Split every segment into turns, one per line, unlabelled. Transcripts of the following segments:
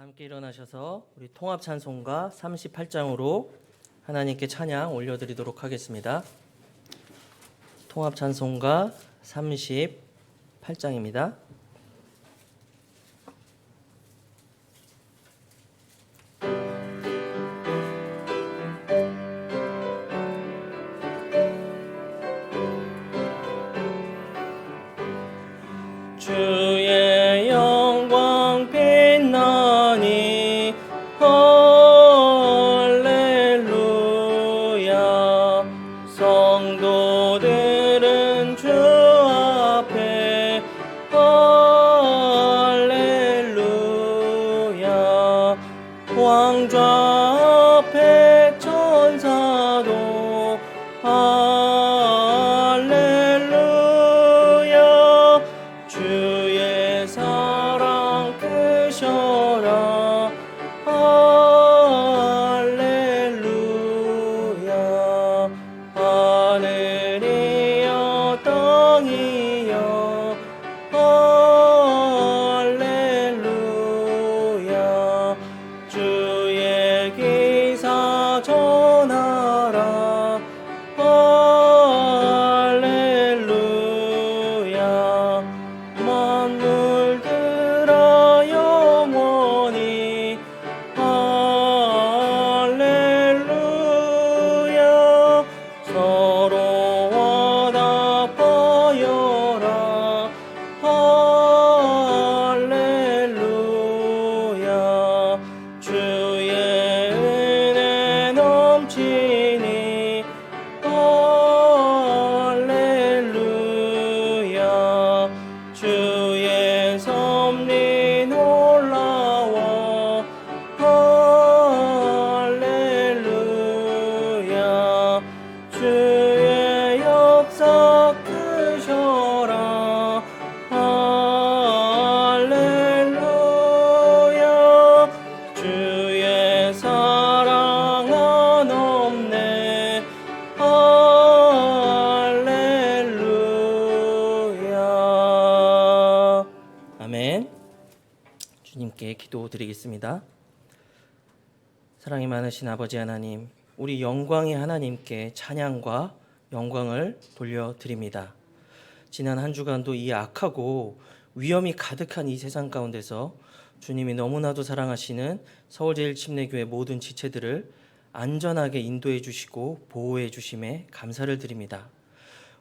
함께 일어나셔서 우리 통합 찬송가 38장으로 하나님께 찬양 올려드리도록 하겠습니다. 통합 찬송가 38장입니다. 주의 영광 빛나니 할렐루야. 성도들은 주 앞에 할렐루야. 왕좌 앞에 천사도 할렐루야. 주의 사랑 크셔라 할렐루야. 하늘이여 땅이여 할렐루야. 주의 기사 전하라 할렐루야. 만물들아 영원히 할렐루야. 서로 화답하여라 할렐루야. 주의 은혜 넘치니 할렐루야. 주의 섭리 놀라워 할렐루야. 주의 역사 크셔라 할렐루야. 주의 사랑 한없네 할렐루야. 아멘. 주님께 기도드리겠습니다. 사랑이 많으신 아버지 하나님, 우리 영광의 하나님께 찬양과 영광을 돌려드립니다. 지난 한 주간도 이 악하고 위험이 가득한 이 세상 가운데서 주님이 너무나도 사랑하시는 서울제일침례교회 모든 지체들을 안전하게 인도해 주시고 보호해 주심에 감사를 드립니다.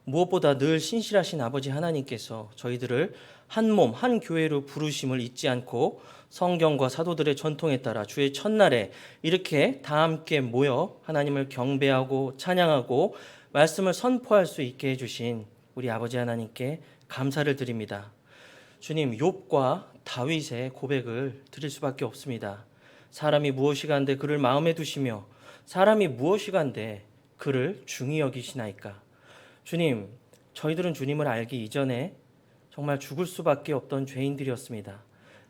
무엇보다 늘 신실하신 아버지 하나님께서 저희들을 한 몸, 한 교회로 부르심을 잊지 않고 성경과 사도들의 전통에 따라 주의 첫날에 이렇게 다 함께 모여 하나님을 경배하고 찬양하고 말씀을 선포할 수 있게 해주신 우리 아버지 하나님께 감사를 드립니다. 주님, 욥과 다윗의 고백을 드릴 수밖에 없습니다. 사람이 무엇이간데 그를 마음에 두시며 사람이 무엇이간데 그를 중히 여기시나이까. 주님, 저희들은 주님을 알기 이전에 정말 죽을 수밖에 없던 죄인들이었습니다.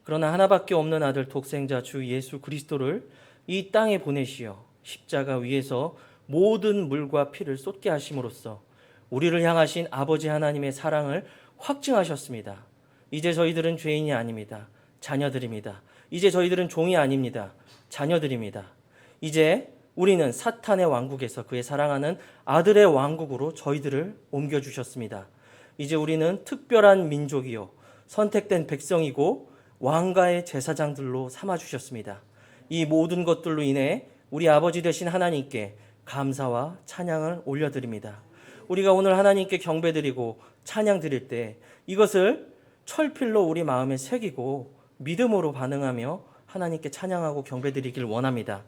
그러나 하나밖에 없는 아들 독생자 주 예수 그리스도를 이 땅에 보내시어 십자가 위에서 모든 물과 피를 쏟게 하심으로써 우리를 향하신 아버지 하나님의 사랑을 확증하셨습니다. 이제 저희들은 죄인이 아닙니다. 자녀들입니다. 이제 저희들은 종이 아닙니다. 자녀들입니다. 이제 우리는 사탄의 왕국에서 그의 사랑하는 아들의 왕국으로 저희들을 옮겨주셨습니다. 이제 우리는 특별한 민족이요 선택된 백성이고 왕가의 제사장들로 삼아주셨습니다. 이 모든 것들로 인해 우리 아버지 되신 하나님께 감사와 찬양을 올려드립니다. 우리가 오늘 하나님께 경배드리고 찬양 드릴 때 이것을 철필로 우리 마음에 새기고 믿음으로 반응하며 하나님께 찬양하고 경배드리길 원합니다.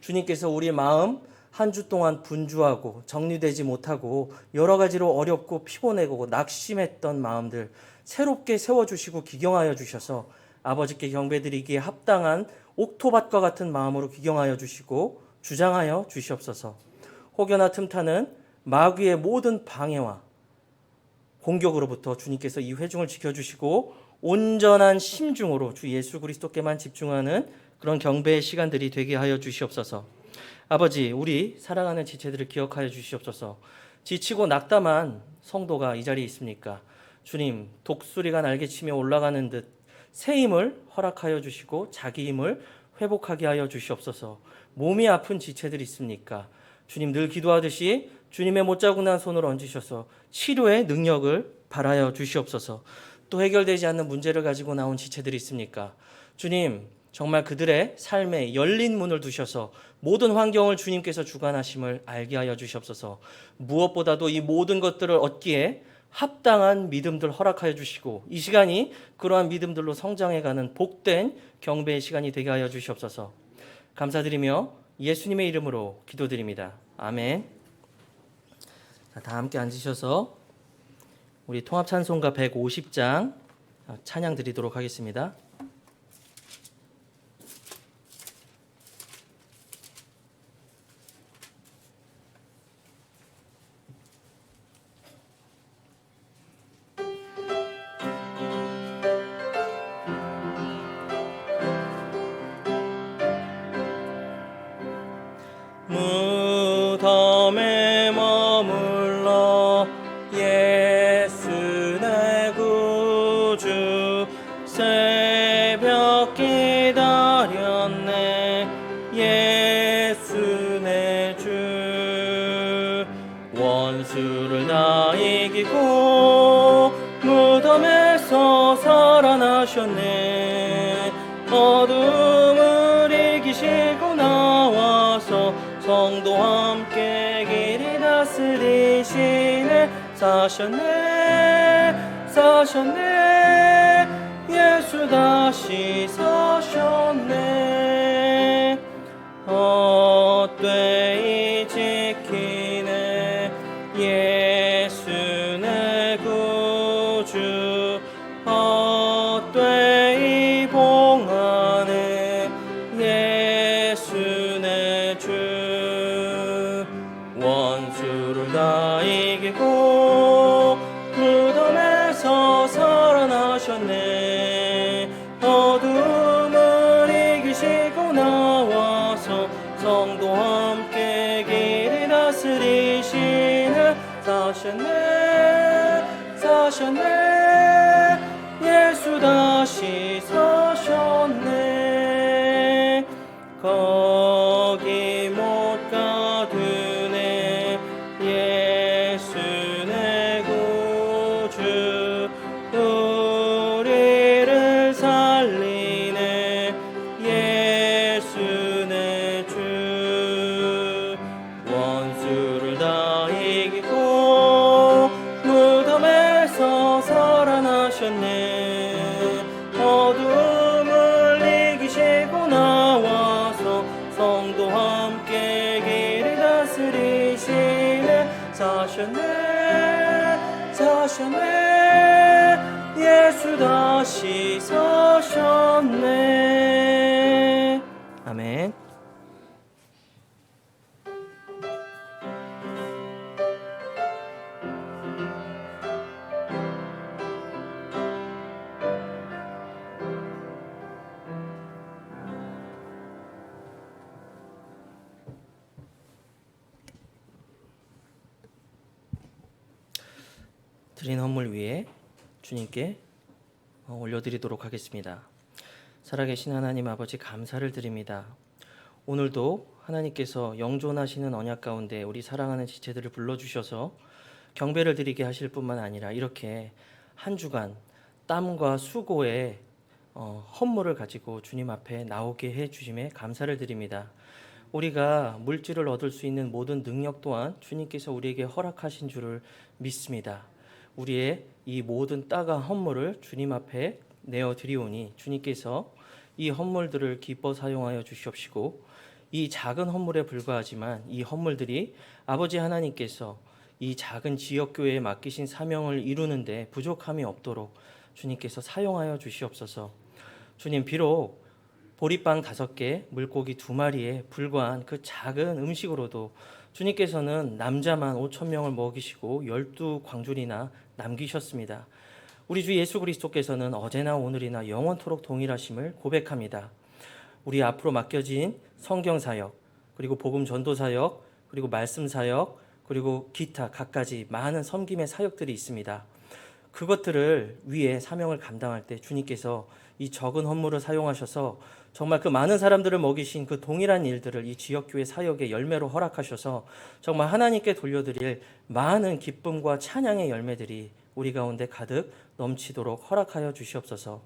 주님께서 우리 마음 한 주 동안 분주하고 정리되지 못하고 여러 가지로 어렵고 피곤하고 낙심했던 마음들 새롭게 세워주시고 기경하여 주셔서 아버지께 경배드리기에 합당한 옥토밭과 같은 마음으로 기경하여 주시고 주장하여 주시옵소서. 혹여나 틈타는 마귀의 모든 방해와 공격으로부터 주님께서 이 회중을 지켜주시고 온전한 심중으로 주 예수 그리스도께만 집중하는 그런 경배의 시간들이 되게 하여 주시옵소서. 아버지, 우리 사랑하는 지체들을 기억하여 주시옵소서. 지치고 낙담한 성도가 이 자리에 있습니까? 주님, 독수리가 날개치며 올라가는 듯 새 힘을 허락하여 주시고 자기 힘을 회복하게 하여 주시옵소서. 몸이 아픈 지체들 있습니까? 주님 늘 기도하듯이 주님의 못자국난 손을 얹으셔서 치료의 능력을 발하여 주시옵소서. 또 해결되지 않는 문제를 가지고 나온 지체들이 있습니까? 주님 정말 그들의 삶에 열린 문을 두셔서 모든 환경을 주님께서 주관하심을 알게 하여 주시옵소서. 무엇보다도 이 모든 것들을 얻기에 합당한 믿음들 허락하여 주시고 이 시간이 그러한 믿음들로 성장해가는 복된 경배의 시간이 되게 하여 주시옵소서. 감사드리며 예수님의 이름으로 기도드립니다. 아멘. 자, 다 함께 앉으셔서 우리 통합찬송가 150장 찬양 드리도록 하겠습니다. 무덤에 머물러 예수 내 구주 새벽 기다렸네 예수 내 주 원수를 다 이기고 무덤에서 살아나셨네 어둠을 이기시고 나와서 성도와 함께 길이 다스리시네 사셨네 예수 다시 사셨네 헛되이 지키네 예수 내 구주 헛되이 봉하네 예수 내 주 원수를 다 이기고 무덤에서 살아나셨네 어둠을 이기시고 나와서 성도와 함께 길이 다스리시네 사셨네 예수 다시 사셨네 거기 못 가두네 예수 내 구주 우리를 살리네 예수 내 주 원수를 다 이기고 무덤에서 살아나셨네 어둠을 이기시고 나와서 성도와 함께 길이 다스리시네 사셨네 예수 다시 사셨네 아멘. 드린 헌물 위에 주님께 올려드리도록 하겠습니다. 살아계신 하나님 아버지 감사를 드립니다. 오늘도 하나님께서 영존하시는 언약 가운데 우리 사랑하는 지체들을 불러주셔서 경배를 드리게 하실 뿐만 아니라 이렇게 한 주간 땀과 수고의 헌물을 가지고 주님 앞에 나오게 해주심에 감사를 드립니다. 우리가 물질을 얻을 수 있는 모든 능력 또한 주님께서 우리에게 허락하신 줄을 믿습니다. 우리의 이 모든 따가운 헌물을 주님 앞에 내어드리오니 주님께서 이 헌물들을 기뻐 사용하여 주시옵시고 이 작은 헌물에 불과하지만 이 헌물들이 아버지 하나님께서 이 작은 지역교회에 맡기신 사명을 이루는데 부족함이 없도록 주님께서 사용하여 주시옵소서. 주님 비록 보리빵 5개, 물고기 2마리에 불과한 그 작은 음식으로도 주님께서는 남자만 5,000명을 먹이시고 12광줄이나 남기셨습니다. 우리 주 예수 그리스도께서는 어제나 오늘이나 영원토록 동일하심을 고백합니다. 우리 앞으로 맡겨진 성경사역, 그리고 복음 전도사역, 그리고 말씀사역, 그리고 기타 갖가지 많은 섬김의 사역들이 있습니다. 그것들을 위해 사명을 감당할 때 주님께서 이 적은 헌물을 사용하셔서 정말 그 많은 사람들을 먹이신 그 동일한 일들을 이 지역교회 사역의 열매로 허락하셔서 정말 하나님께 돌려드릴 많은 기쁨과 찬양의 열매들이 우리 가운데 가득 넘치도록 허락하여 주시옵소서.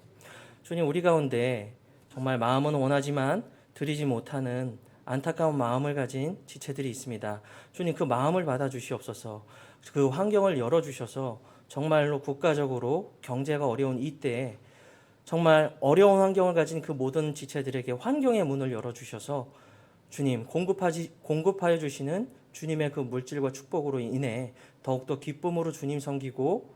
주님, 우리 가운데 정말 마음은 원하지만 드리지 못하는 안타까운 마음을 가진 지체들이 있습니다. 주님, 그 마음을 받아주시옵소서. 그 환경을 열어주셔서 정말로 국가적으로 경제가 어려운 이때에 정말 어려운 환경을 가진 그 모든 지체들에게 환경의 문을 열어주셔서 주님, 공급하여 주시는 주님의 그 물질과 축복으로 인해 더욱더 기쁨으로 주님 섬기고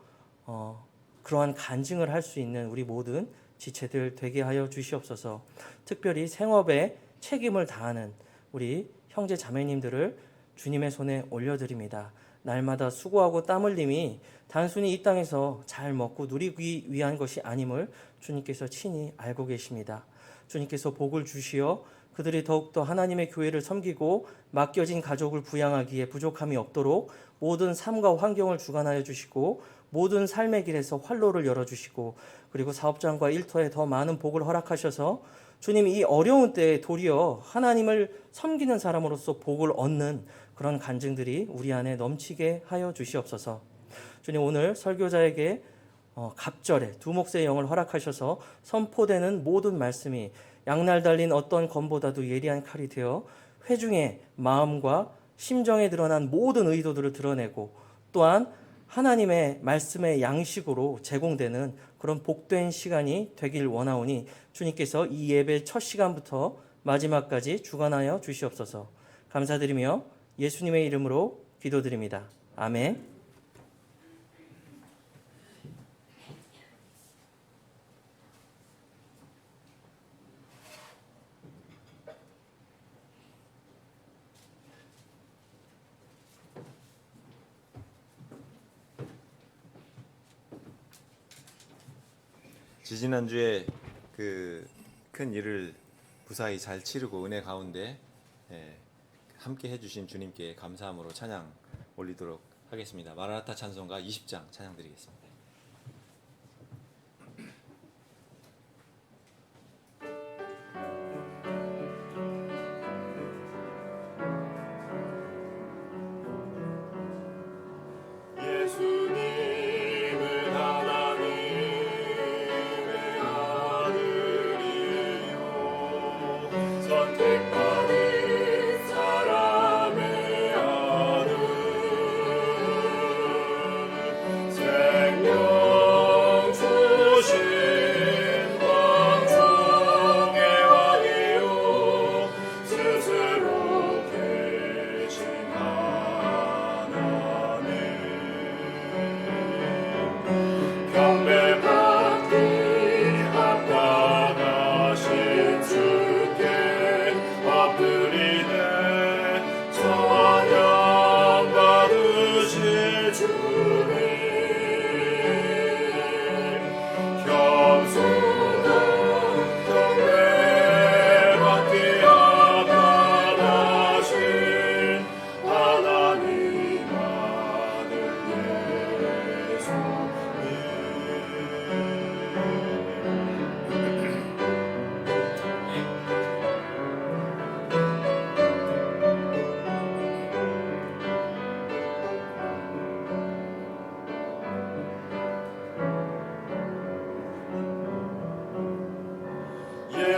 그러한 간증을 할 수 있는 우리 모든 지체들 되게 하여 주시옵소서. 특별히 생업에 책임을 다하는 우리 형제 자매님들을 주님의 손에 올려드립니다. 날마다 수고하고 땀 흘림이 단순히 이 땅에서 잘 먹고 누리기 위한 것이 아님을 주님께서 친히 알고 계십니다. 주님께서 복을 주시어 그들이 더욱더 하나님의 교회를 섬기고 맡겨진 가족을 부양하기에 부족함이 없도록 모든 삶과 환경을 주관하여 주시고 모든 삶의 길에서 활로를 열어주시고 그리고 사업장과 일터에 더 많은 복을 허락하셔서 주님, 이 어려운 때에 도리어 하나님을 섬기는 사람으로서 복을 얻는 그런 간증들이 우리 안에 넘치게 하여 주시옵소서. 주님, 오늘 설교자에게 갑절에 두 몫의 영을 허락하셔서 선포되는 모든 말씀이 양날 달린 어떤 검보다도 예리한 칼이 되어 회중의 마음과 심정에 드러난 모든 의도들을 드러내고 또한 하나님의 말씀의 양식으로 제공되는 그런 복된 시간이 되길 원하오니 주님께서 이 예배 첫 시간부터 마지막까지 주관하여 주시옵소서. 감사드리며 예수님의 이름으로 기도드립니다. 아멘.
지지난주에 그 큰 일을 무사히 잘 치르고 은혜 가운데 함께 해주신 주님께 감사함으로 찬양 올리도록 하겠습니다. 마라나타 찬송가 20장 찬양 드리겠습니다.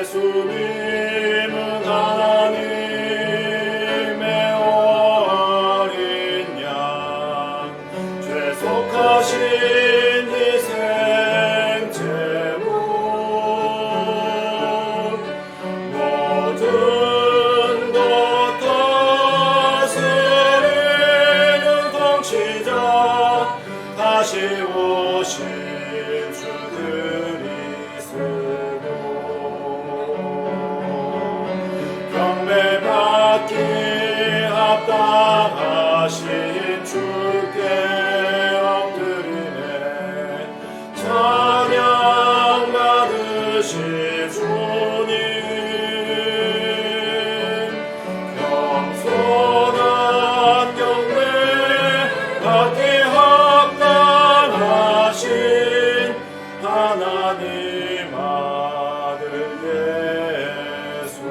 예수님은 하나님의 어린 양, 죄 속하신 희생 제물, 모든 것 다스리는 통치자, 다시 오신 주 그리스도, 경배받기 합당하신 주께 엎드리네. 찬양 받으실 주님, 겸손한 경배 받기 합당하신 하나님 아들 예수님.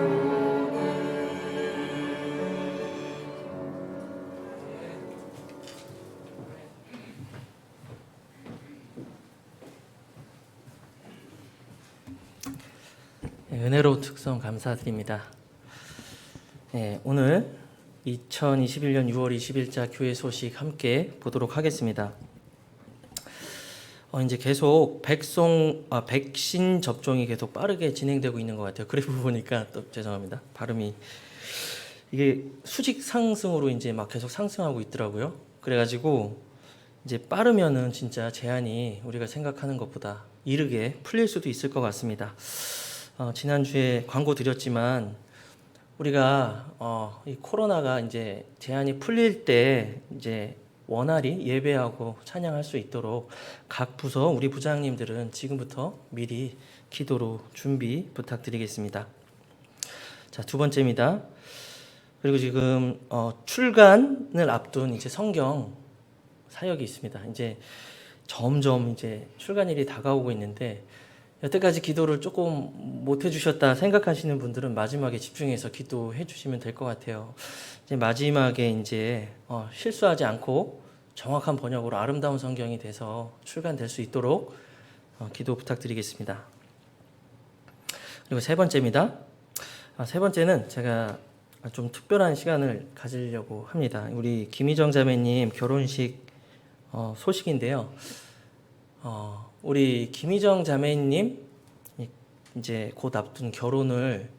은혜로운 특성 감사드립니다. 오늘 2021년 6월 20일자 교회 소식 함께 보도록 하겠습니다. 이제 계속 백신 접종이 계속 빠르게 진행되고 있는 것 같아요. 그래프 보니까 또 죄송합니다. 발음이 이게 수직 상승으로 이제 막 계속 상승하고 있더라고요. 그래가지고 이제 빠르면은 진짜 제한이 우리가 생각하는 것보다 이르게 풀릴 수도 있을 것 같습니다. 지난주에 광고 드렸지만 우리가 이 코로나가 이제 제한이 풀릴 때 이제 원활히 예배하고 찬양할 수 있도록 각 부서 우리 부장님들은 지금부터 미리 기도로 준비 부탁드리겠습니다. 자, 두 번째입니다. 그리고 지금 출간을 앞둔 이제 성경 사역이 있습니다. 이제 점점 이제 출간일이 다가오고 있는데 여태까지 기도를 조금 못 해주셨다 생각하시는 분들은 마지막에 집중해서 기도해 주시면 될 것 같아요. 이제 마지막에 이제 실수하지 않고 정확한 번역으로 아름다운 성경이 돼서 출간될 수 있도록 기도 부탁드리겠습니다. 그리고 세 번째입니다. 세 번째는 제가 좀 특별한 시간을 가지려고 합니다. 우리 김희정 자매님 결혼식 소식인데요. 우리 김희정 자매님 이제 곧 앞둔 결혼을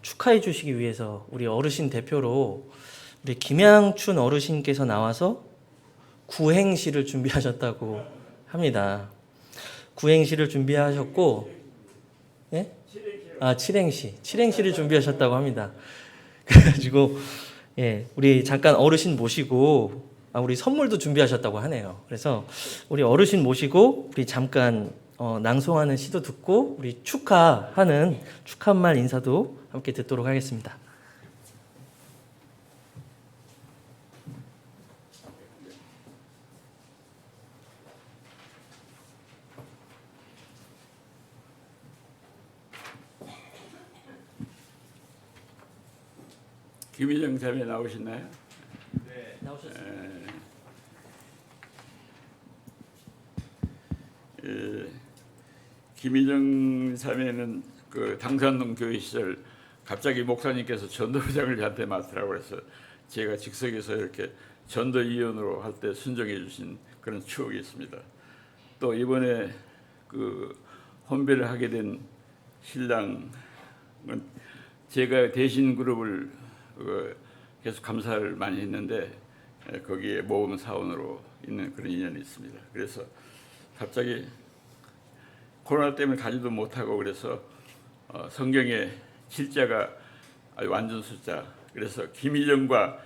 축하해 주시기 위해서 우리 어르신 대표로 우리 김양춘 어르신께서 나와서 구행시를 준비하셨다고 합니다. 구행시를 준비하셨고, 예? 칠행시를 준비하셨다고 합니다. 그래가지고 예, 우리 잠깐 어르신 모시고 우리 선물도 준비하셨다고 하네요. 그래서 우리 어르신 모시고 우리 잠깐 낭송하는 시도 듣고 우리 축하하는 축하말 인사도 함께 듣도록 하겠습니다.
김희정 자매 나오셨나요?
네, 나오셨습니다.
김희정 자매는 그 당산동 교회 시절 갑자기 목사님께서 전도부장을 저한테 맡으라고 해서 제가 즉석에서 이렇게 전도위원으로 할 때 순정해 주신 그런 추억이 있습니다. 또 이번에 그 혼배를 하게 된 신랑은 제가 대신 그룹을 계속 감사를 많이 했는데 거기에 모범 사원으로 있는 그런 인연이 있습니다. 그래서 갑자기 코로나 때문에 가지도 못하고 그래서 성경에 실자가 아주 완전 숫자. 그래서 김희정과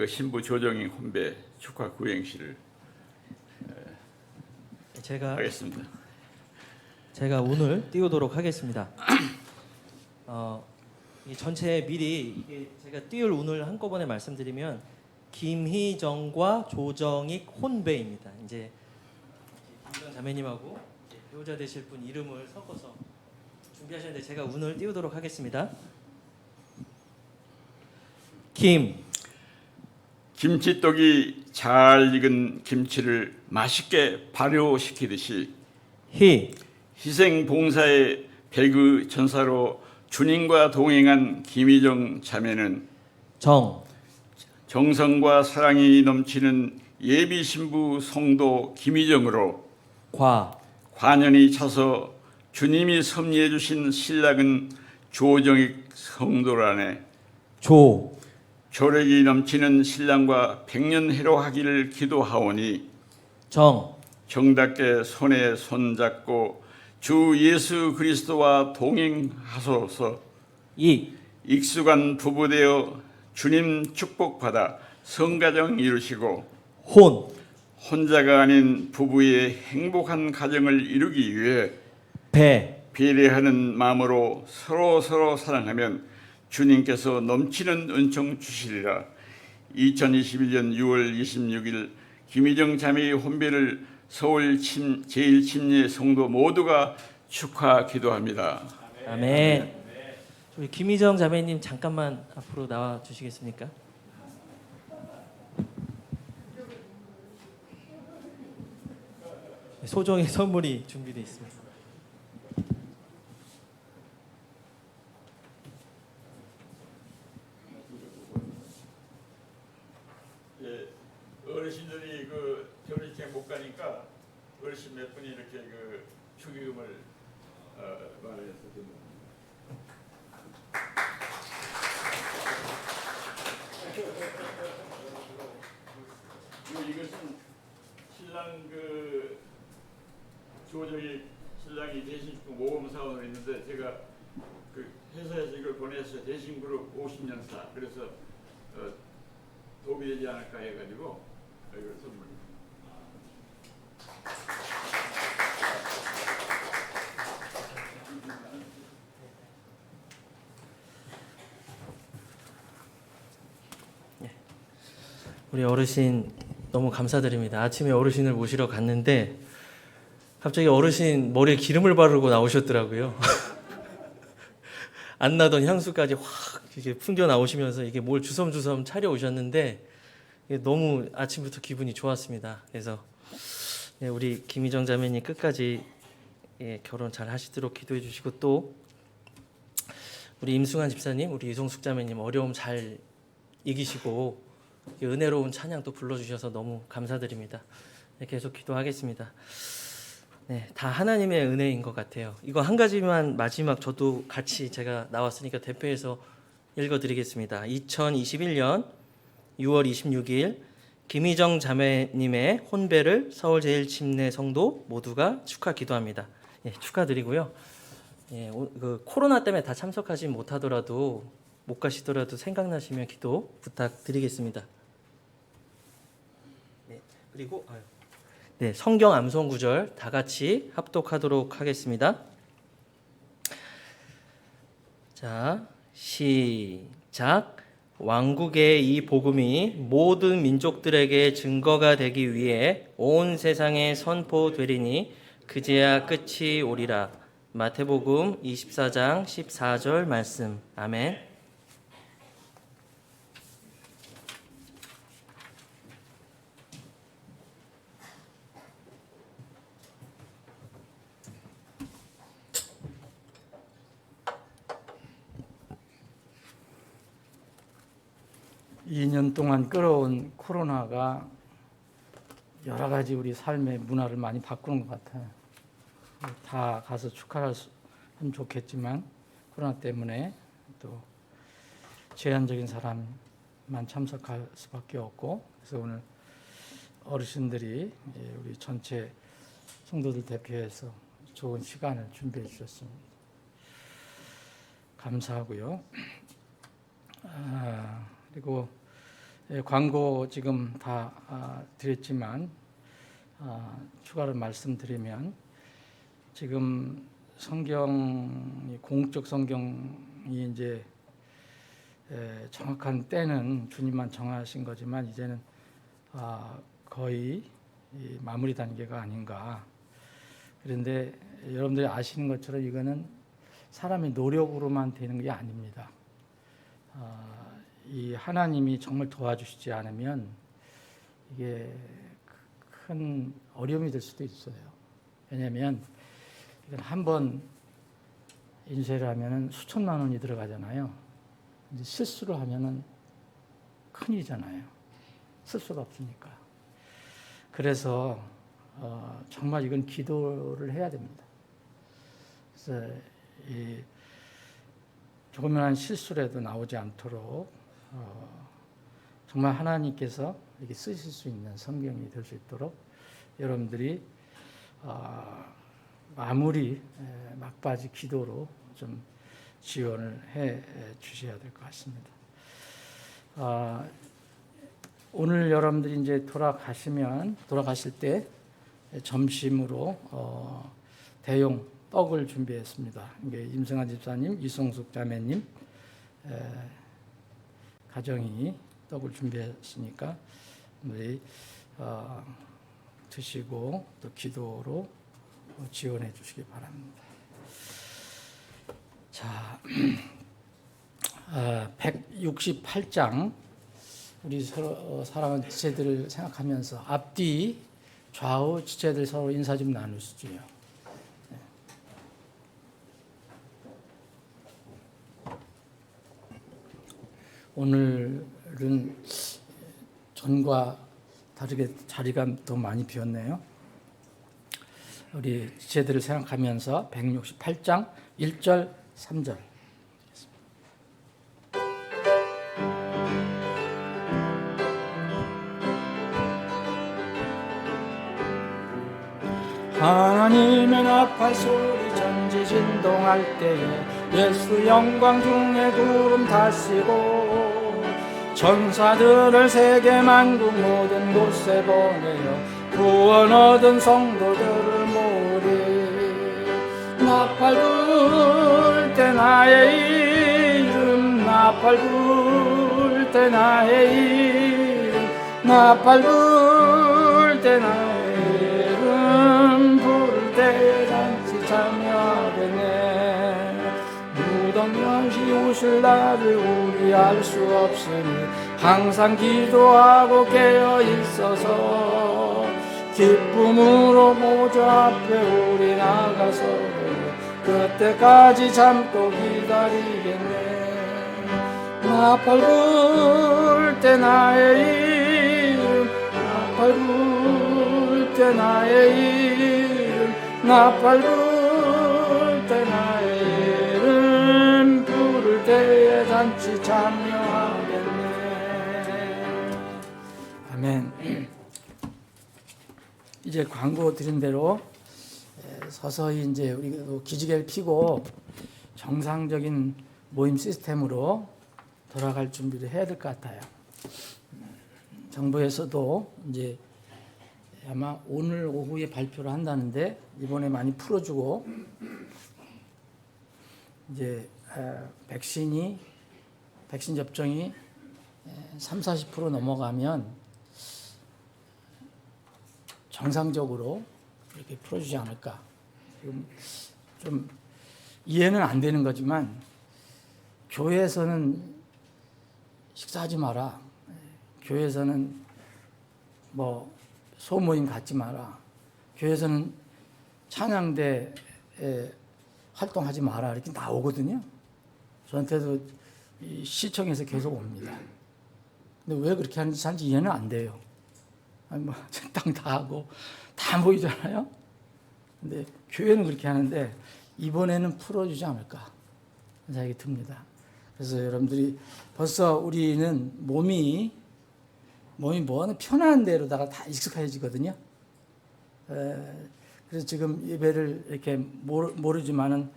신부 조정인 혼배 축하 구행시를 하겠습니다.
제가 운을 띄우도록 하겠습니다. 이 전체 미리 제가 띄울 운을 한꺼번에 말씀드리면 김희정과 조정익 혼배입니다. 이제 김희정 자매님하고 배우자 되실 분 이름을 섞어서 준비하셨는데 제가 운을 띄우도록 하겠습니다.
김치떡이 잘 익은 김치를 맛있게 발효시키듯이 희생 봉사의 배그 전사로 주님과 동행한 김희정 자매는 정성과 사랑이 넘치는 예비 신부 성도 김희정으로 관연이 차서 주님이 섭리해 주신 신랑은 조정익 성도라네. 조력이 넘치는 신랑과 백년해로 하기를 기도하오니 정답게 손에 손잡고 주 예수 그리스도와 동행하소서. 익숙한 부부되어 주님 축복받아 성가정 이루시고 혼자가 아닌 부부의 행복한 가정을 이루기 위해 배려하는 마음으로 서로 사랑하면 주님께서 넘치는 은총 주시리라. 2021년 6월 26일 김희정 자매의 혼배를 서울 제1침례 성도 모두가 축하 기도합니다.
아멘. 우리 김희정 자매님 잠깐만 앞으로 나와 주시겠습니까? 소정의 선물이 준비되어 있습니다.
예, 어르신들이 그 결혼식장 못 가니까 어르신 몇 분이 이렇게 그 축의금을 마련해서 드립니다. 이것은 신랑 그 조정이 신랑이 대신부 모범 사원으로 있는데 제가 그 회사에서 이걸 보내서 대신그룹 50년사 그래서 도움이 되지 않을까 해가지고 이걸 선물.
우리 어르신 너무 감사드립니다. 아침에 어르신을 모시러 갔는데 갑자기 어르신 머리에 기름을 바르고 나오셨더라고요. 안 나던 향수까지 확 이게 풍겨 나오시면서 이게 뭘 주섬주섬 차려 오셨는데 너무 아침부터 기분이 좋았습니다. 그래서 우리 김희정 자매님 끝까지 결혼 잘 하시도록 기도해 주시고 또 우리 임승환 집사님, 우리 이송숙 자매님 어려움 잘 이기시고 은혜로운 찬양 또 불러주셔서 너무 감사드립니다. 계속 기도하겠습니다. 네, 다 하나님의 은혜인 것 같아요. 이거 한 가지만 마지막 저도 같이 제가 나왔으니까 대표해서 읽어드리겠습니다. 2021년 6월 26일 김희정 자매님의 혼배를 서울 제일침례 성도 모두가 축하 기도합니다. 축하드리고요. 그 코로나 때문에 다 참석하지 못하더라도 못 가시더라도 생각나시면 기도 부탁드리겠습니다. 그리고 성경 암송 구절 다 같이 합독하도록 하겠습니다. 자, 시작. 왕국의 이 복음이 모든 민족들에게 증거가 되기 위해 온 세상에 선포되리니 그제야 끝이 오리라. 마태복음 24장 14절 말씀. 아멘.
이 년 동안 끌어온 코로나가 여러 가지 우리 삶의 문화를 많이 바꾸는 것 같아요. 다 가서 축하하면 좋겠지만 코로나 때문에 또 제한적인 사람만 참석할 수밖에 없고 그래서 오늘 어르신들이 우리 전체 성도들 대표해서 좋은 시간을 준비해 주셨습니다. 감사하고요. 그리고 광고 지금 다 드렸지만 추가로 말씀드리면 지금 성경이 공적 성경이 이제 정확한 때는 주님만 정하신 거지만 이제는 거의 마무리 단계가 아닌가. 그런데 여러분들이 아시는 것처럼 이거는 사람의 노력으로만 되는 게 아닙니다. 이 하나님이 정말 도와주시지 않으면 이게 큰 어려움이 될 수도 있어요. 왜냐하면 이건 한번 인쇄를 하면은 수천만 원이 들어가잖아요. 이제 실수를 하면은 큰일이잖아요. 쓸 수가 없으니까. 그래서 정말 이건 기도를 해야 됩니다. 그래서 이 조그마한 실수라도 나오지 않도록 정말 하나님께서 이렇게 쓰실 수 있는 성경이 될 수 있도록 여러분들이 마무리 막바지 기도로 좀 지원을 해 주셔야 될 것 같습니다. 오늘 여러분들이 이제 돌아가실 때 점심으로 대용 떡을 준비했습니다. 이게 임승환 집사님, 이송숙 자매님 가정이 떡을 준비했으니까 우리 드시고 또 기도로 지원해 주시기 바랍니다. 자, 168장 우리 서로 사랑하는 지체들을 생각하면서 앞뒤 좌우 지체들 서로 인사 좀 나누시죠. 오늘은 전과 다르게 자리가 더 많이 비었네요. 우리 지체들을 생각하면서 168장 1절 3절 하나님의 나팔 소리 전지진동할 때에 예수 영광 중에 구름 타시고 천사들을 세계 만국 모든 곳에 보내어 구원 얻은 성도들을 모으리. 나팔 불 때 나의 이름 나팔 불 때 나의 이름 나팔 불 때 나의 이름 부를 때 잔치 참여하겠네. 무덤 연시 오실 날을 우리 알 수 없으니 항상 기도하고 깨어 있어서 기쁨으로 보좌 앞에 우리 나가서 그때까지 참고 기다리겠네. 나팔 불 때 나의 이름 나팔 불 때 나의 이름 나팔 불 때 나의 이름 부를 때에 잔치 참여하겠네. 아멘. 이제 광고 드린 대로 서서히 이제 우리가 기지개를 펴고 정상적인 모임 시스템으로 돌아갈 준비를 해야 될 것 같아요. 정부에서도 이제 아마 오늘 오후에 발표를 한다는데 이번에 많이 풀어주고 이제 백신 접종이 30-40% 넘어가면 정상적으로 이렇게 풀어주지 않을까. 지금 좀 이해는 안 되는 거지만 교회에서는 식사하지 마라. 교회에서는 뭐 소모임 갖지 마라. 교회에서는 찬양대에 활동하지 마라. 이렇게 나오거든요. 저한테도 시청에서 계속 옵니다. 근데 왜 그렇게 하는지 잘 이해는 안 돼요. 아니 뭐 적당 다 하고 다 모이잖아요. 근데 교회는 그렇게 하는데 이번에는 풀어주지 않을까 생각이 듭니다. 그래서 여러분들이 벌써 우리는 몸이 뭐는 편한 대로다가 다 익숙해지거든요. 그래서 지금 예배를 이렇게 모르지만은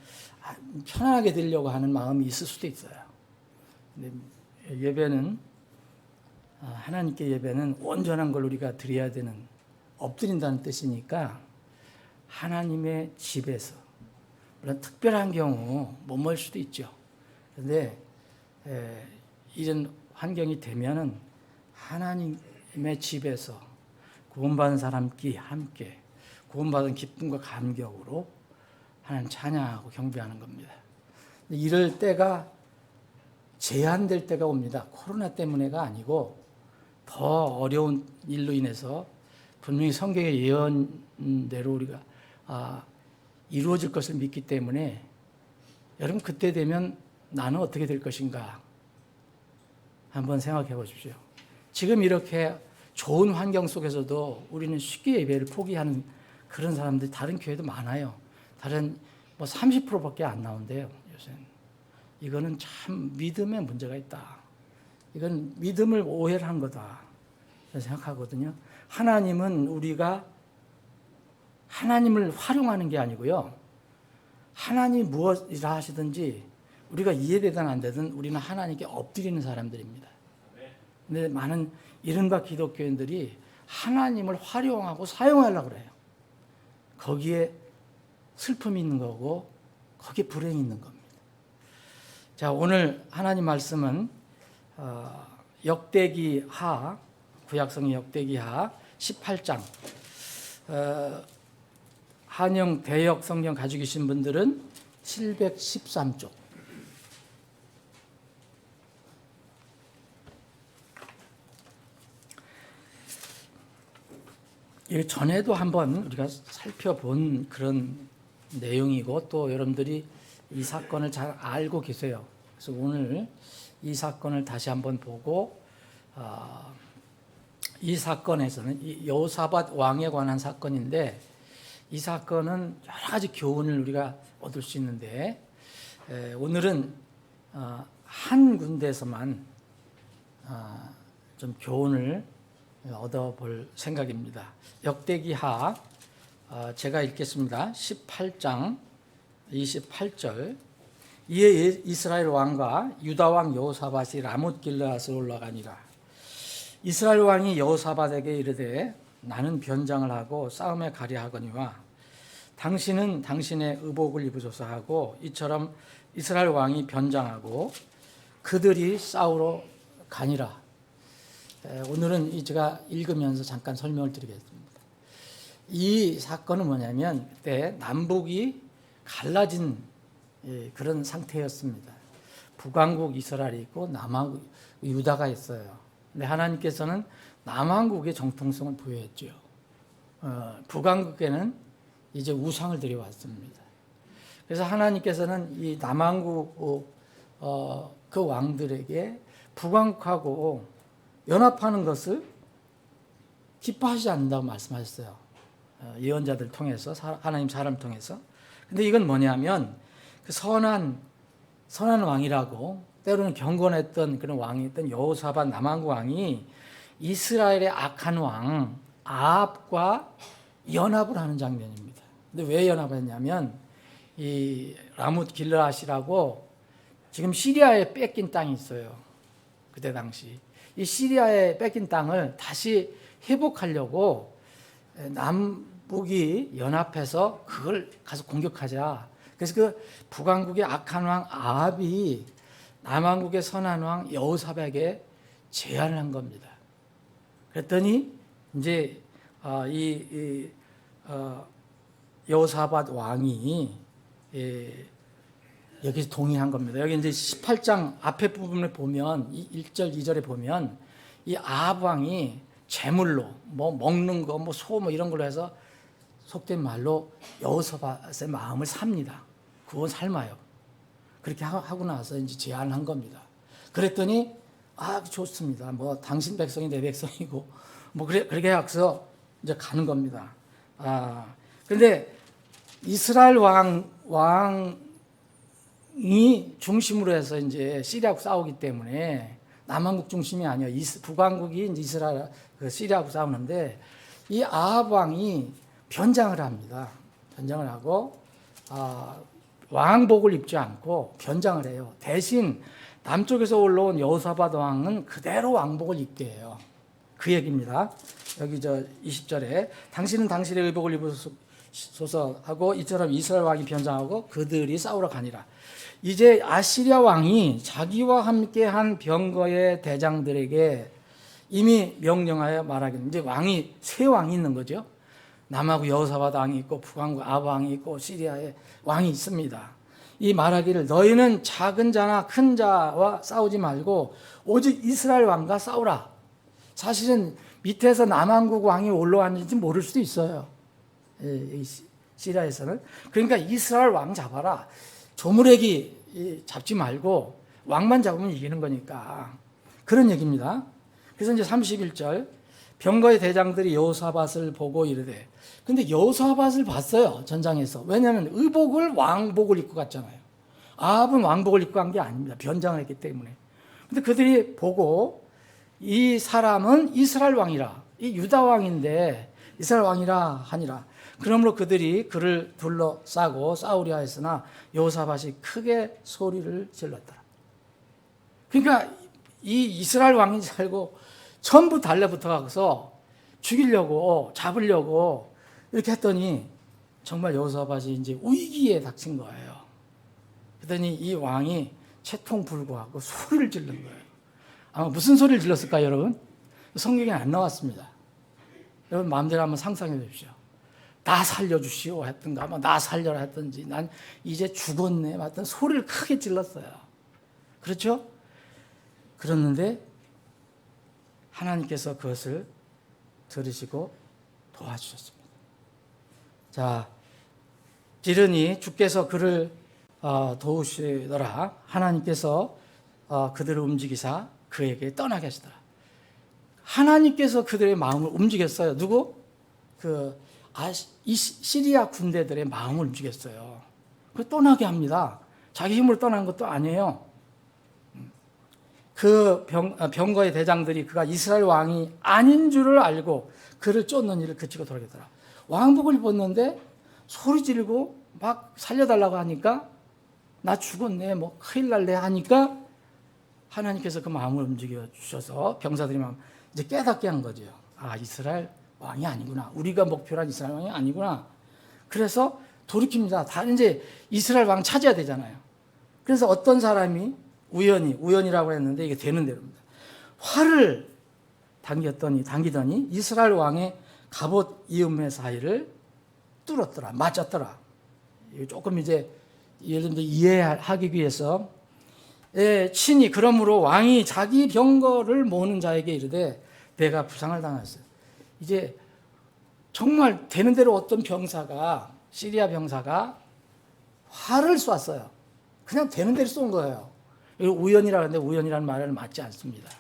편하게 드리려고 하는 마음이 있을 수도 있어요. 근데 예배는 하나님께 예배는 온전한 걸 우리가 드려야 되는 엎드린다는 뜻이니까 하나님의 집에서 물론 특별한 경우 못 모일 수도 있죠. 그런데 이런 환경이 되면은 하나님의 집에서 구원받은 사람끼리 함께 구원받은 기쁨과 감격으로 하나님 찬양하고 경배하는 겁니다. 이럴 때가 제한될 때가 옵니다. 코로나 때문에가 아니고 더 어려운 일로 인해서 분명히 성경의 예언대로 우리가 이루어질 것을 믿기 때문에 여러분 그때 되면 나는 어떻게 될 것인가 한번 생각해 보십시오. 지금 이렇게 좋은 환경 속에서도 우리는 쉽게 예배를 포기하는 그런 사람들이 다른 교회도 많아요. 다른 뭐 30%밖에 안 나온대요. 요새는. 이거는 참 믿음에 문제가 있다. 이건 믿음을 오해를 한 거다. 생각하거든요. 하나님은 우리가 하나님을 활용하는 게 아니고요. 하나님이 무엇이라 하시든지 우리가 이해되든 안 되든 우리는 하나님께 엎드리는 사람들입니다. 근데 많은 이른바 기독교인들이 하나님을 활용하고 사용하려고 그래요. 거기에 슬픔이 있는 거고 거기에 불행이 있는 겁니다. 자, 오늘 하나님 말씀은 역대기하 구약성의 역대기하 18장 한영 대역 성경 가지고 계신 분들은 713쪽. 이 전에도 한번 우리가 살펴본 그런 내용이고 또 여러분들이 이 사건을 잘 알고 계세요. 그래서 오늘 이 사건을 다시 한번 보고 이 사건에서는 이 여호사밧 왕에 관한 사건인데 이 사건은 여러 가지 교훈을 우리가 얻을 수 있는데 오늘은 한 군데에서만 좀 교훈을 얻어볼 생각입니다. 역대기하 제가 읽겠습니다. 18장 28절. 이에 이스라엘 왕과 유다 왕 여호사밧이 라못 길르앗으로 올라가니라. 이스라엘 왕이 여호사밧에게 이르되 나는 변장을 하고 싸움에 가려 하거니와 당신은 당신의 의복을 입으소서 하고 이처럼 이스라엘 왕이 변장하고 그들이 싸우러 가니라. 오늘은 제가 읽으면서 잠깐 설명을 드리겠습니다. 이 사건은 뭐냐면 그때 남북이 갈라진 그런 상태였습니다. 북왕국 이스라엘이 있고 남왕국 유다가 있어요. 근데 하나님께서는 남왕국의 정통성을 부여했죠. 북왕국에는 이제 우상을 들여왔습니다. 그래서 하나님께서는 이 남왕국 그 왕들에게 북왕국하고 연합하는 것을 기뻐하지 않는다고 말씀하셨어요. 예언자들 통해서 하나님 사람 통해서. 근데 이건 뭐냐면 그 선한 왕이라고 때로는 경건했던 그런 왕이었던 여호사밧 남왕국 왕이 이스라엘의 악한 왕 아합과 연합을 하는 장면입니다. 근데 왜 연합했냐면 이 라못 길르앗이라고 지금 시리아에 뺏긴 땅이 있어요. 그때 당시 이 시리아에 뺏긴 땅을 다시 회복하려고 남북이 연합해서 그걸 가서 공격하자. 그래서 그 북왕국의 악한 왕 아합이 남왕국의 선한 왕 여호사밧에게 제안을 한 겁니다. 그랬더니 이제 여호사밧 왕이 여기서 동의한 겁니다. 여기 이제 18장 앞에 부분을 보면 1절 2절에 보면 이 아합 왕이 제물로 뭐 먹는 거 뭐 소 뭐 이런 걸로 해서 속된 말로 여호사밧의 마음을 삽니다. 그건 삶아요. 그렇게 하고 나서 이제 제안을 한 겁니다. 그랬더니 좋습니다. 뭐 당신 백성이 내 백성이고 뭐 그렇게 해서 이제 가는 겁니다. 그런데 이스라엘 왕이 중심으로 해서 이제 시리아하고 싸우기 때문에 남왕국 중심이 아니에요. 북왕국이 이제 이스라엘 시리아하고 싸우는데 이 아합 왕이 변장을 합니다. 변장을 하고 왕복을 입지 않고 변장을 해요. 대신 남쪽에서 올라온 여호사밧 왕은 그대로 왕복을 입게 해요. 그 얘기입니다. 여기 20절에 당신은 당신의 의복을 입으소서 하고 이처럼 이스라엘 왕이 변장하고 그들이 싸우러 가니라. 이제 아시리아 왕이 자기와 함께한 병거의 대장들에게 이미 명령하여 말하기는 이제 왕이 세 왕이 있는 거죠. 남하고 여호사밧 왕이 있고 북왕국 아합 왕이 있고 시리아에 왕이 있습니다. 이 말하기를 너희는 작은 자나 큰 자와 싸우지 말고 오직 이스라엘 왕과 싸우라. 사실은 밑에서 남왕국 왕이 올라왔는지 모를 수도 있어요. 시리아에서는. 그러니까 이스라엘 왕 잡아라. 조무래기 잡지 말고 왕만 잡으면 이기는 거니까. 그런 얘기입니다. 그래서 이제 31절 병거의 대장들이 여호사밧을 보고 이르되 근데 여호사밧을 봤어요. 전장에서. 왜냐하면 의복을 왕복을 입고 갔잖아요. 아합은 왕복을 입고 간 게 아닙니다. 변장을 했기 때문에. 근데 그들이 보고 이 사람은 이스라엘 왕이라 이 유다 왕인데 이스라엘 왕이라 하니라. 그러므로 그들이 그를 둘러싸고 싸우려 했으나 여호사밧이 크게 소리를 질렀더라. 그러니까 이 이스라엘 왕인 줄 알고 전부 달려붙어가서 죽이려고 잡으려고 이렇게 했더니 정말 여호사밧이 이제 위기에 닥친 거예요. 그랬더니 이 왕이 채통불구하고 소리를 지른 거예요. 아마 무슨 소리를 질렀을까요, 여러분? 성경에 안 나왔습니다. 여러분 마음대로 한번 상상해 보십시오. 나 살려주시오 했던가, 나 살려라 했던지, 난 이제 죽었네 맞던 소리를 크게 질렀어요. 그렇죠? 그랬는데 하나님께서 그것을 들으시고 도와주셨습니다. 자, 비르니 주께서 그를 도우시더라. 하나님께서 그들을 움직이사 그에게 떠나게 하시더라. 하나님께서 그들의 마음을 움직였어요. 누구? 이 시리아 군대들의 마음을 움직였어요. 그 떠나게 합니다. 자기 힘으로 떠난 것도 아니에요. 그 병거의 대장들이 그가 이스라엘 왕이 아닌 줄을 알고 그를 쫓는 일을 그치고 돌아가더라. 왕복을 입었는데 소리 지르고 막 살려달라고 하니까 나 죽었네, 뭐 큰일 날래 하니까 하나님께서 그 마음을 움직여 주셔서 병사들이 마음 이제 깨닫게 한 거죠. 아, 이스라엘 왕이 아니구나. 우리가 목표로 한 이스라엘 왕이 아니구나. 그래서 돌이킵니다. 다 이제 이스라엘 왕 찾아야 되잖아요. 그래서 어떤 사람이 우연이라고 했는데 이게 되는 대로입니다. 활을 당기더니 이스라엘 왕의 갑옷 이음의 사이를 뚫었더라. 맞았더라. 조금 이제 예를 들면 이해하기 위해서 친히 그러므로 왕이 자기 병거를 모으는 자에게 이르되 내가 부상을 당했어요. 이제 정말 되는 대로 어떤 병사가 시리아 병사가 활을 쐈어요. 그냥 되는 대로 쏜 거예요. 우연이라고 하는데 우연이라는 말은 맞지 않습니다.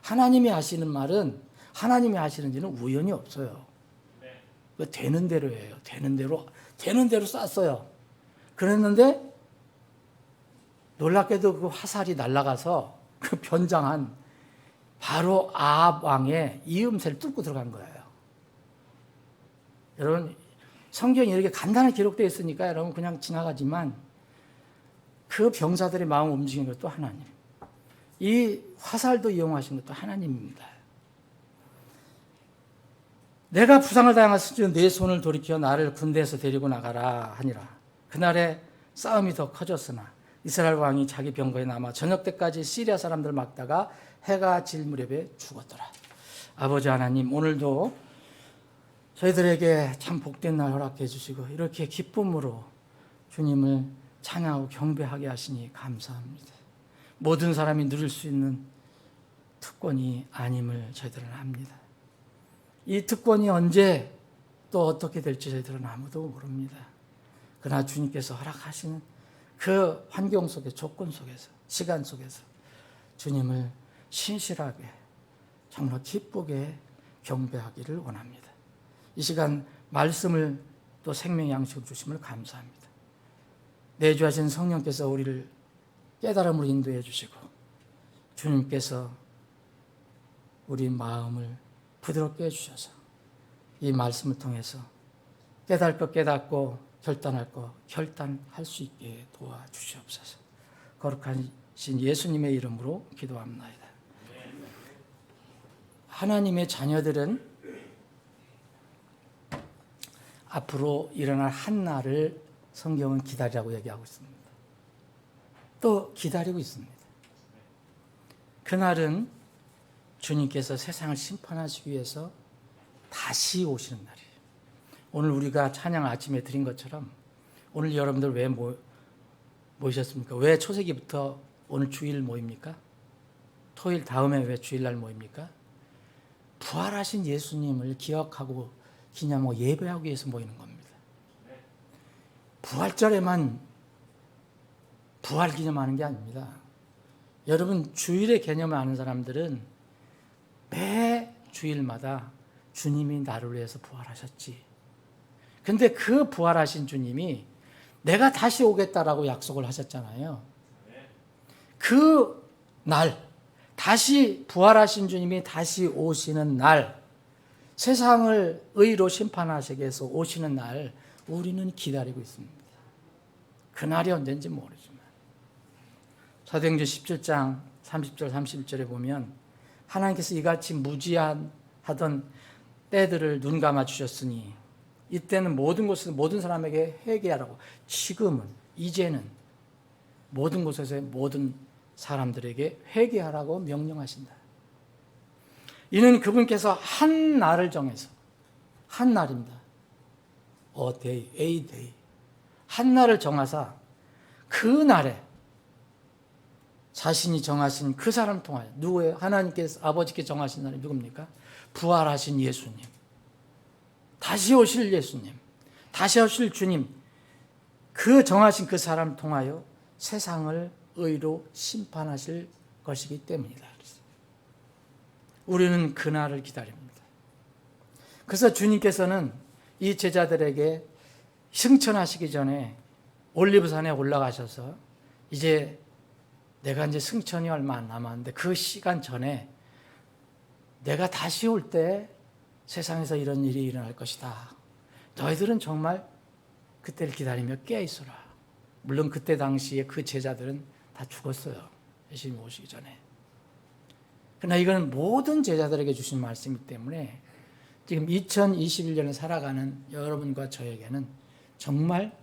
하나님이 하시는 말은 하나님이 하시는지는 우연이 없어요. 되는 대로예요. 되는 대로 쐈어요. 그랬는데 놀랍게도 그 화살이 날아가서 그 변장한 바로 아합 왕의 이음새를 뚫고 들어간 거예요. 여러분, 성경이 이렇게 간단하게 기록되어 있으니까 여러분 그냥 지나가지만 그 병사들의 마음을 움직인 것도 하나님, 이 화살도 이용하신 것도 하나님입니다. 내가 부상을 당했을 때 내 손을 돌이켜 나를 군대에서 데리고 나가라 하니라. 그날에 싸움이 더 커졌으나 이스라엘 왕이 자기 병거에 남아 저녁 때까지 시리아 사람들을 막다가 해가 질 무렵에 죽었더라. 아버지 하나님, 오늘도 저희들에게 참 복된 날 허락해 주시고 이렇게 기쁨으로 주님을 찬양하고 경배하게 하시니 감사합니다. 모든 사람이 누릴 수 있는 특권이 아님을 저희들은 압니다. 이 특권이 언제 또 어떻게 될지 저희들은 아무도 모릅니다. 그러나 주님께서 허락하시는 그 환경 속에, 조건 속에서, 시간 속에서 주님을 신실하게 정말 기쁘게 경배하기를 원합니다. 이 시간 말씀을 또 생명 양식을 주심을 감사합니다. 내주하신 성령께서 우리를 깨달음으로 인도해 주시고 주님께서 우리 마음을 부드럽게 해주셔서 이 말씀을 통해서 깨달을 것 깨닫고 결단할 것 결단할 수 있게 도와주시옵소서. 거룩하신 예수님의 이름으로 기도합나이다. 하나님의 자녀들은 앞으로 일어날 한 날을 성경은 기다리라고 얘기하고 있습니다. 또 기다리고 있습니다. 그날은 주님께서 세상을 심판하시기 위해서 다시 오시는 날이에요. 오늘 우리가 찬양 아침에 드린 것처럼 오늘 여러분들 왜 모이셨습니까? 왜 초세기부터 오늘 주일 모입니까? 토요일 다음에 왜 주일날 모입니까? 부활하신 예수님을 기억하고 기념하고 예배하기 위해서 모이는 겁니다. 부활절에만 부활 기념하는 게 아닙니다. 여러분, 주일의 개념을 아는 사람들은 매 주일마다 주님이 나를 위해서 부활하셨지. 근데 그 부활하신 주님이 내가 다시 오겠다라고 약속을 하셨잖아요. 그 날, 다시 부활하신 주님이 다시 오시는 날, 세상을 의로 심판하시기 위해서 오시는 날, 우리는 기다리고 있습니다. 그날이 언젠지 모르지만. 사도행전 17장 30절 31절에 보면 하나님께서 이같이 무지하던 때들을 눈 감아 주셨으니 이때는 모든 곳에서 모든 사람에게 회개하라고, 지금은 이제는 모든 곳에서 모든 사람들에게 회개하라고 명령하신다. 이는 그분께서 한 날을 정해서, 한 날입니다. day, a day. 한 날을 정하사 그 날에 자신이 정하신 그 사람 통하여, 누구예요? 하나님께서, 아버지께 정하신 사람이 누굽니까? 부활하신 예수님, 다시 오실 예수님, 다시 오실 주님, 그 정하신 그 사람 통하여 세상을 의로 심판하실 것이기 때문이다. 우리는 그날을 기다립니다. 그래서 주님께서는 이 제자들에게 승천하시기 전에 올리브산에 올라가셔서 이제 내가 이제 승천이 얼마 안 남았는데 그 시간 전에 내가 다시 올 때 세상에서 이런 일이 일어날 것이다. 너희들은 정말 그때를 기다리며 깨어 있어라. 물론 그때 당시에 그 제자들은 다 죽었어요. 예수님이 오시기 전에. 그러나 이거는 모든 제자들에게 주신 말씀이기 때문에 지금 2021년을 살아가는 여러분과 저에게는 정말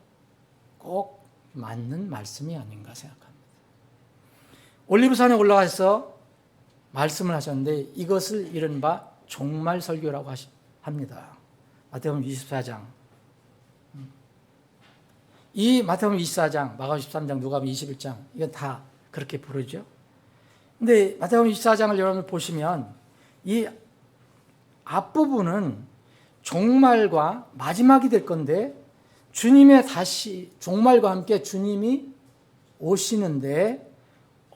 꼭 맞는 말씀이 아닌가 생각합니다. 올리브산에 올라가서 말씀을 하셨는데 이것을 이른바 종말 설교라고 합니다. 마태복음 24장. 이 마태복음 24장, 마가복음 13장, 누가복음 21장 이건 다 그렇게 부르죠. 근데 마태복음 24장을 여러분 보시면 이 앞부분은 종말과 마지막이 될 건데 주님의 다시 종말과 함께 주님이 오시는데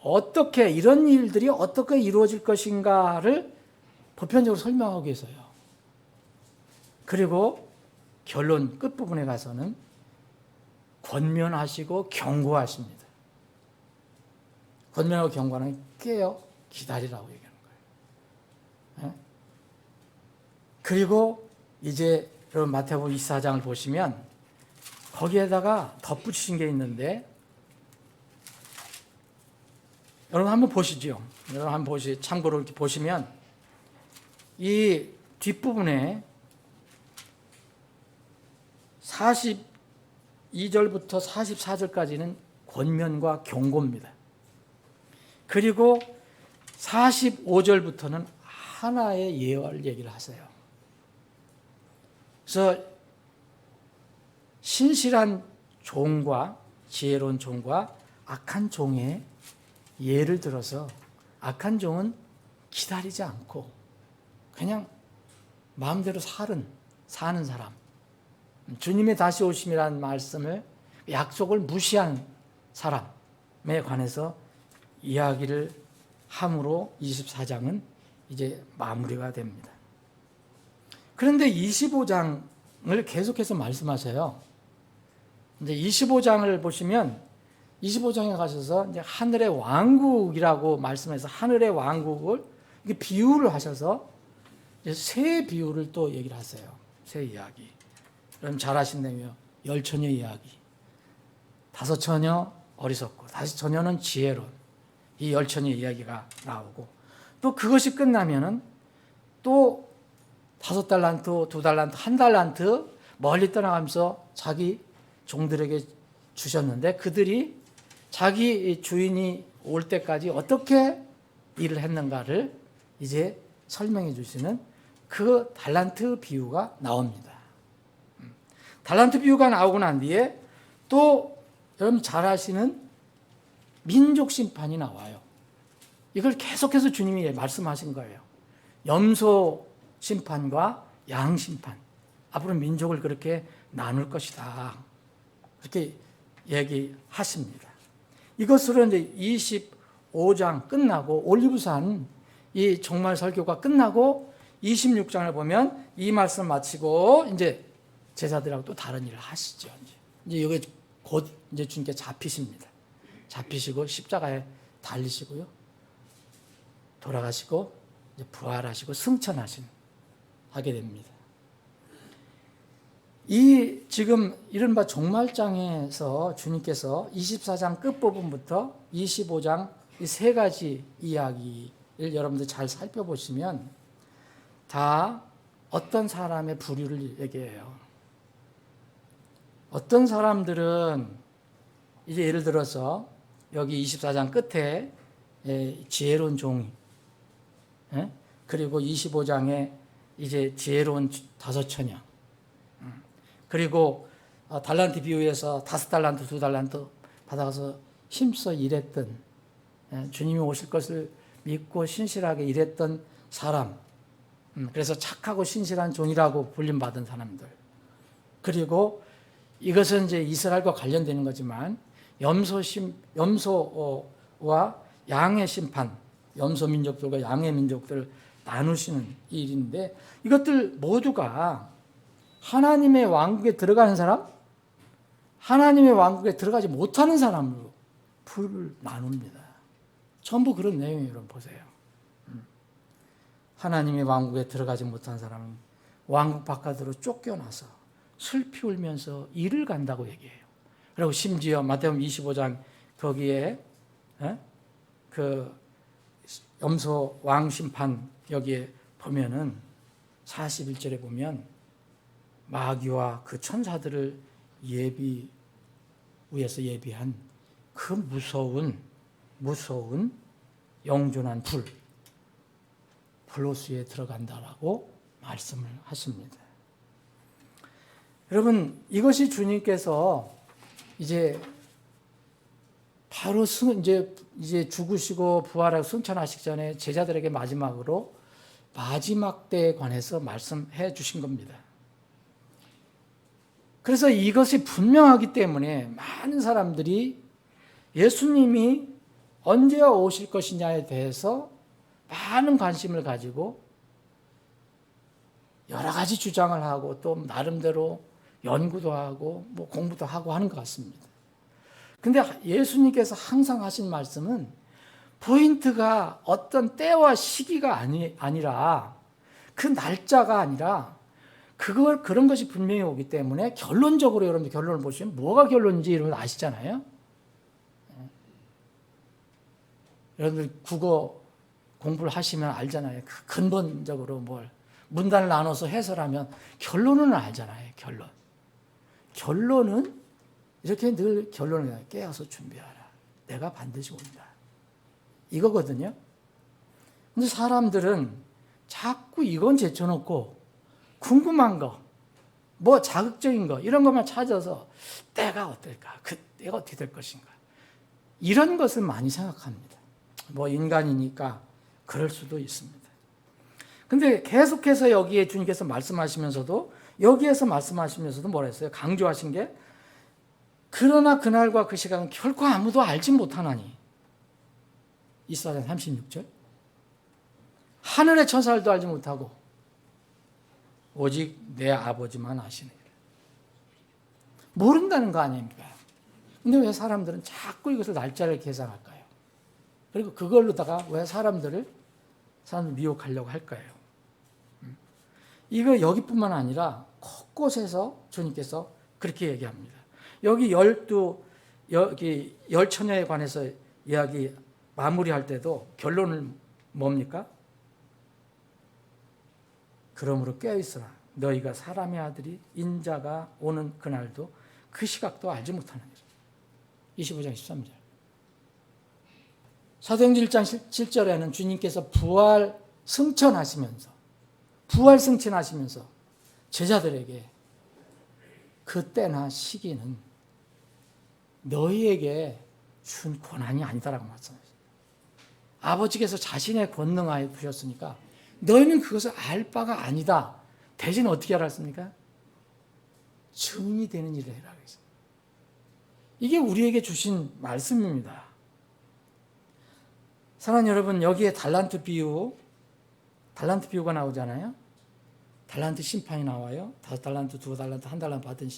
어떻게 이런 일들이 어떻게 이루어질 것인가를 보편적으로 설명하고 계세요. 그리고 결론 끝부분에 가서는 권면하시고 경고하십니다. 권면하고 경고하는 깨어 기다리라고 얘기하는 거예요. 그리고 이제 여러분 마태복음 24장을 보시면 거기에다가 덧붙이신 게 있는데 여러분 한번 보시죠. 여러분 한번 참고로 이렇게 보시면 이 뒷부분에 42절부터 44절까지는 권면과 경고입니다. 그리고 45절부터는 하나의 예화를 얘기를 하세요. 그래서 신실한 종과 지혜로운 종과 악한 종의 예를 들어서 악한 종은 기다리지 않고 그냥 마음대로 사는 사람, 주님의 다시 오심이라는 말씀을 약속을 무시한 사람에 관해서 이야기를 함으로 24장은 이제 마무리가 됩니다. 그런데 25장을 계속해서 말씀하세요. 이제 25장을 보시면 25장에 가셔서 이제 하늘의 왕국이라고 말씀해서 하늘의 왕국을 비유를 하셔서 새 비유를 또 얘기를 하세요. 새 이야기. 그럼 잘 아신다며 열처녀 이야기. 다섯 처녀 어리석고 다섯 처녀는 지혜로운 이 열처녀 이야기가 나오고 또 그것이 끝나면은 또 5달란트, 2달란트, 1달란트 멀리 떠나가면서 자기 종들에게 주셨는데 그들이 자기 주인이 올 때까지 어떻게 일을 했는가를 이제 설명해 주시는 그 달란트 비유가 나옵니다. 달란트 비유가 나오고 난 뒤에 또 여러분 잘 아시는 민족 심판이 나와요. 이걸 계속해서 주님이 말씀하신 거예요. 염소 심판과 양 심판. 앞으로 민족을 그렇게 나눌 것이다. 그렇게 얘기하십니다. 이것으로 이제 25장 끝나고 올리브산 이 종말 설교가 끝나고 26장을 보면 이 말씀 마치고 이제 제자들하고 또 다른 일을 하시죠. 이제 여기 곧 이제 주님께 잡히십니다. 잡히시고 십자가에 달리시고요. 돌아가시고 이제 부활하시고 승천하신 하게 됩니다. 이 지금 이른바 종말장에서 주님께서 24장 끝부분부터 25장 이 세 가지 이야기를 여러분들 잘 살펴보시면 다 어떤 사람의 부류를 얘기해요. 어떤 사람들은 이제 예를 들어서 여기 24장 끝에 지혜로운 종, 그리고 25장에 이제 지혜로운 다섯 처녀, 그리고 달란트 비유에서 5달란트, 2달란트 받아가서 힘써 일했던, 주님이 오실 것을 믿고 신실하게 일했던 사람, 그래서 착하고 신실한 종이라고 불림받은 사람들. 그리고 이것은 이제 이스라엘과 관련되는 거지만 염소와 양의 심판, 염소 민족들과 양의 민족들을 나누시는 일인데, 이것들 모두가 하나님의 왕국에 들어가는 사람, 하나님의 왕국에 들어가지 못하는 사람으로 불을 나눕니다. 전부 그런 내용이에요. 여러분 보세요. 하나님의 왕국에 들어가지 못한 사람은 왕국 바깥으로 쫓겨나서 슬피 울면서 이를 간다고 얘기해요. 그리고 심지어 마태복음 25장 거기에 그 염소 왕 심판 여기에 보면은 41절에 보면 마귀와 그 천사들을 위에서 예비한 그 무서운 영존한 불로수에 들어간다라고 말씀을 하십니다. 여러분, 이것이 주님께서 이제 바로 이제 죽으시고 부활하고 승천하시기 전에 제자들에게 마지막으로 마지막 때에 관해서 말씀해 주신 겁니다. 그래서 이것이 분명하기 때문에 많은 사람들이 예수님이 언제 오실 것이냐에 대해서 많은 관심을 가지고 여러 가지 주장을 하고 또 나름대로 연구도 하고 뭐 공부도 하고 하는 것 같습니다. 근데 예수님께서 항상 하신 말씀은 포인트가 어떤 때와 시기가 아니라 그 날짜가 아니라 그런 것이 분명히 오기 때문에 결론적으로 여러분들 결론을 보시면 뭐가 결론인지 여러분 아시잖아요. 여러분들 국어 공부를 하시면 알잖아요. 근본적으로 문단을 나눠서 해설하면 결론은 알잖아요. 결론은 이렇게 늘 결론을 깨어서 준비하라. 내가 반드시 온다. 이거거든요. 근데 사람들은 자꾸 이건 제쳐놓고 궁금한 거, 자극적인 거 이런 것만 찾아서 때가 어떨까? 그때가 어떻게 될 것인가? 이런 것을 많이 생각합니다. 인간이니까 그럴 수도 있습니다. 근데 계속해서 여기에 주님께서 말씀하시면서도 뭐라 했어요? 강조하신 게 그러나 그날과 그 시간은 결코 아무도 알지 못하나니. 이사야 36절. 하늘의 천사들도 알지 못하고 오직 내 아버지만 아시느니라. 모른다는 거 아닙니까? 근데 왜 사람들은 자꾸 이것을 날짜를 계산할까요? 그리고 그걸로다가 왜 사람들 미혹하려고 할까요? 이거 여기뿐만 아니라 곳곳에서 주님께서 그렇게 얘기합니다. 여기 열처녀에 관해서 이야기 마무리할 때도 결론은 뭡니까? 그러므로 깨어있으라. 너희가 사람의 아들이 인자가 오는 그날도 그 시각도 알지 못하느니라. 25장 13절. 사도행전 1장 7절에는 주님께서 부활 승천하시면서 제자들에게 그 때나 시기는 너희에게 준 권한이 아니다라고 말씀하셨어요. 아버지께서 자신의 권능하에 두셨으니까 너희는 그것을 알 바가 아니다. 대신 어떻게 알았습니까? 증인이 되는 일을 해라. 이게 우리에게 주신 말씀입니다. 사랑하는 여러분, 여기에 달란트 비유가 나오잖아요. 달란트 심판이 나와요. 5달란트, 2달란트, 1달란트 받은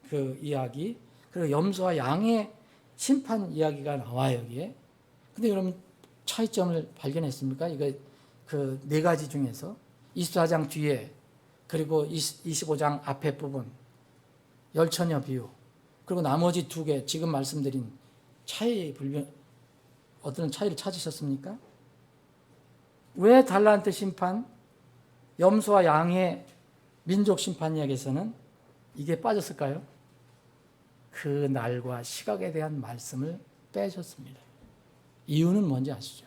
그 이야기. 그리고 염소와 양의 심판 이야기가 나와요, 여기에. 근데 여러분, 차이점을 발견했습니까? 이거 그 4가지 중에서 24장 뒤에 그리고 25장 앞에 부분 열처녀 비유 그리고 나머지 2개 지금 말씀드린 어떤 차이를 찾으셨습니까? 왜 달란트 심판, 염소와 양의 민족 심판 이야기에서는 이게 빠졌을까요? 그 날과 시각에 대한 말씀을 빼셨습니다. 이유는 뭔지 아시죠?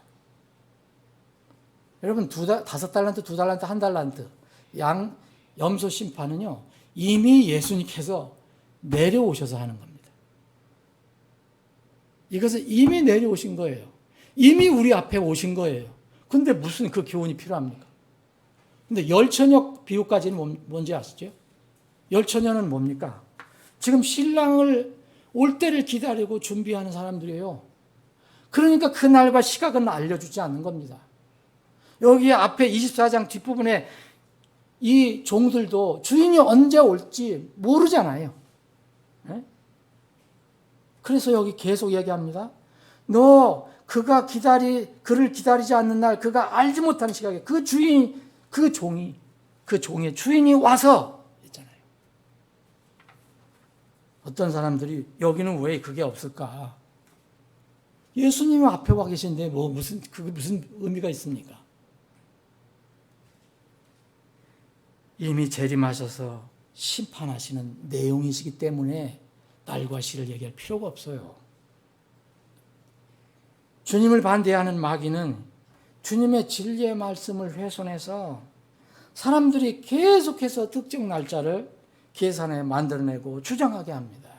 여러분 5달란트, 2달란트, 1달란트 염소 심판은요 이미 예수님께서 내려오셔서 하는 겁니다. 이것은 이미 내려오신 거예요. 이미 우리 앞에 오신 거예요. 근데 무슨 그 교훈이 필요합니까? 근데 열처녀 비유까지는 뭔지 아시죠? 열처녀는 뭡니까? 지금 신랑을 올 때를 기다리고 준비하는 사람들이에요. 그러니까 그 날과 시각은 알려주지 않는 겁니다. 여기 앞에 24장 뒷부분에 이 종들도 주인이 언제 올지 모르잖아요. 네? 그래서 여기 계속 얘기합니다. 너 그를 기다리지 않는 날, 그가 알지 못하는 시각에 그 종의 주인이 와서 있잖아요. 어떤 사람들이 여기는 왜 그게 없을까? 예수님이 앞에 와 계신데 그게 무슨 의미가 있습니까? 이미 재림하셔서 심판하시는 내용이시기 때문에 날과 시를 얘기할 필요가 없어요. 주님을 반대하는 마귀는 주님의 진리의 말씀을 훼손해서 사람들이 계속해서 특정 날짜를 계산해 만들어내고 주장하게 합니다.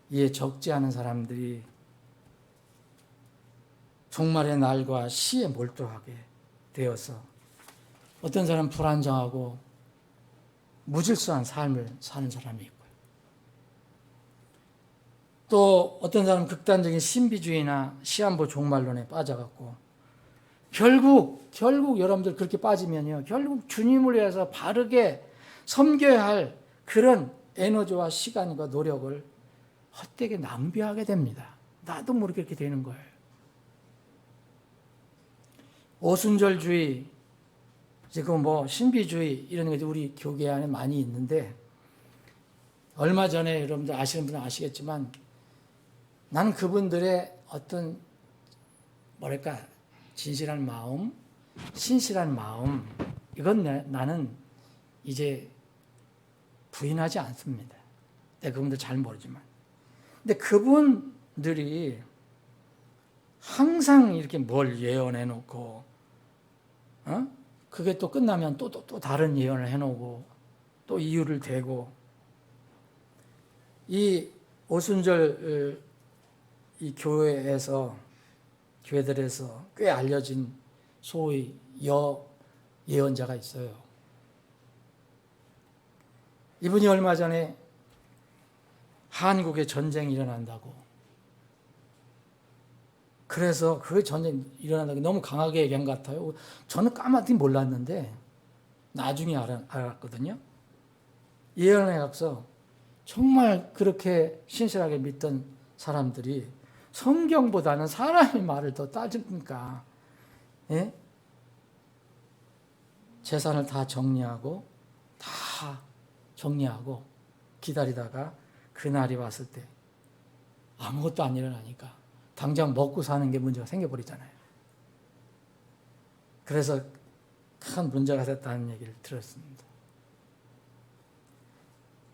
이에 적지 않은 사람들이 종말의 날과 시에 몰두하게 되어서 어떤 사람은 불안정하고 무질서한 삶을 사는 사람이 있고요. 또 어떤 사람은 극단적인 신비주의나 시한부 종말론에 빠져갖고 결국 여러분들 그렇게 빠지면요, 결국 주님을 위해서 바르게 섬겨야 할 그런 에너지와 시간과 노력을 헛되게 낭비하게 됩니다. 나도 모르게 그렇게 되는 거예요. 오순절주의, 지금 신비주의 이런 게 우리 교계 안에 많이 있는데, 얼마 전에 여러분들 아시는 분은 아시겠지만 나는 그분들의 어떤 진실한 마음, 신실한 마음, 이건 나는 이제 부인하지 않습니다. 내가 그분들 잘 모르지만. 근데 그분들이 항상 이렇게 뭘 예언해 놓고, 그게 또 끝나면 또 다른 예언을 해 놓고, 또 이유를 대고, 이 오순절 이 교회들에서 꽤 알려진 소위 예언자가 있어요. 이분이 얼마 전에 한국에 전쟁이 일어난다고, 그래서 그 전쟁이 일어난다고 너무 강하게 얘기한 것 같아요. 저는 까마득히 몰랐는데 나중에 알았거든요. 예언에 앞서 정말 그렇게 신실하게 믿던 사람들이 성경보다는 사람의 말을 더 따지니까, 예? 재산을 다 정리하고 기다리다가 그날이 왔을 때 아무것도 안 일어나니까 당장 먹고 사는 게 문제가 생겨버리잖아요. 그래서 큰 문제가 됐다는 얘기를 들었습니다.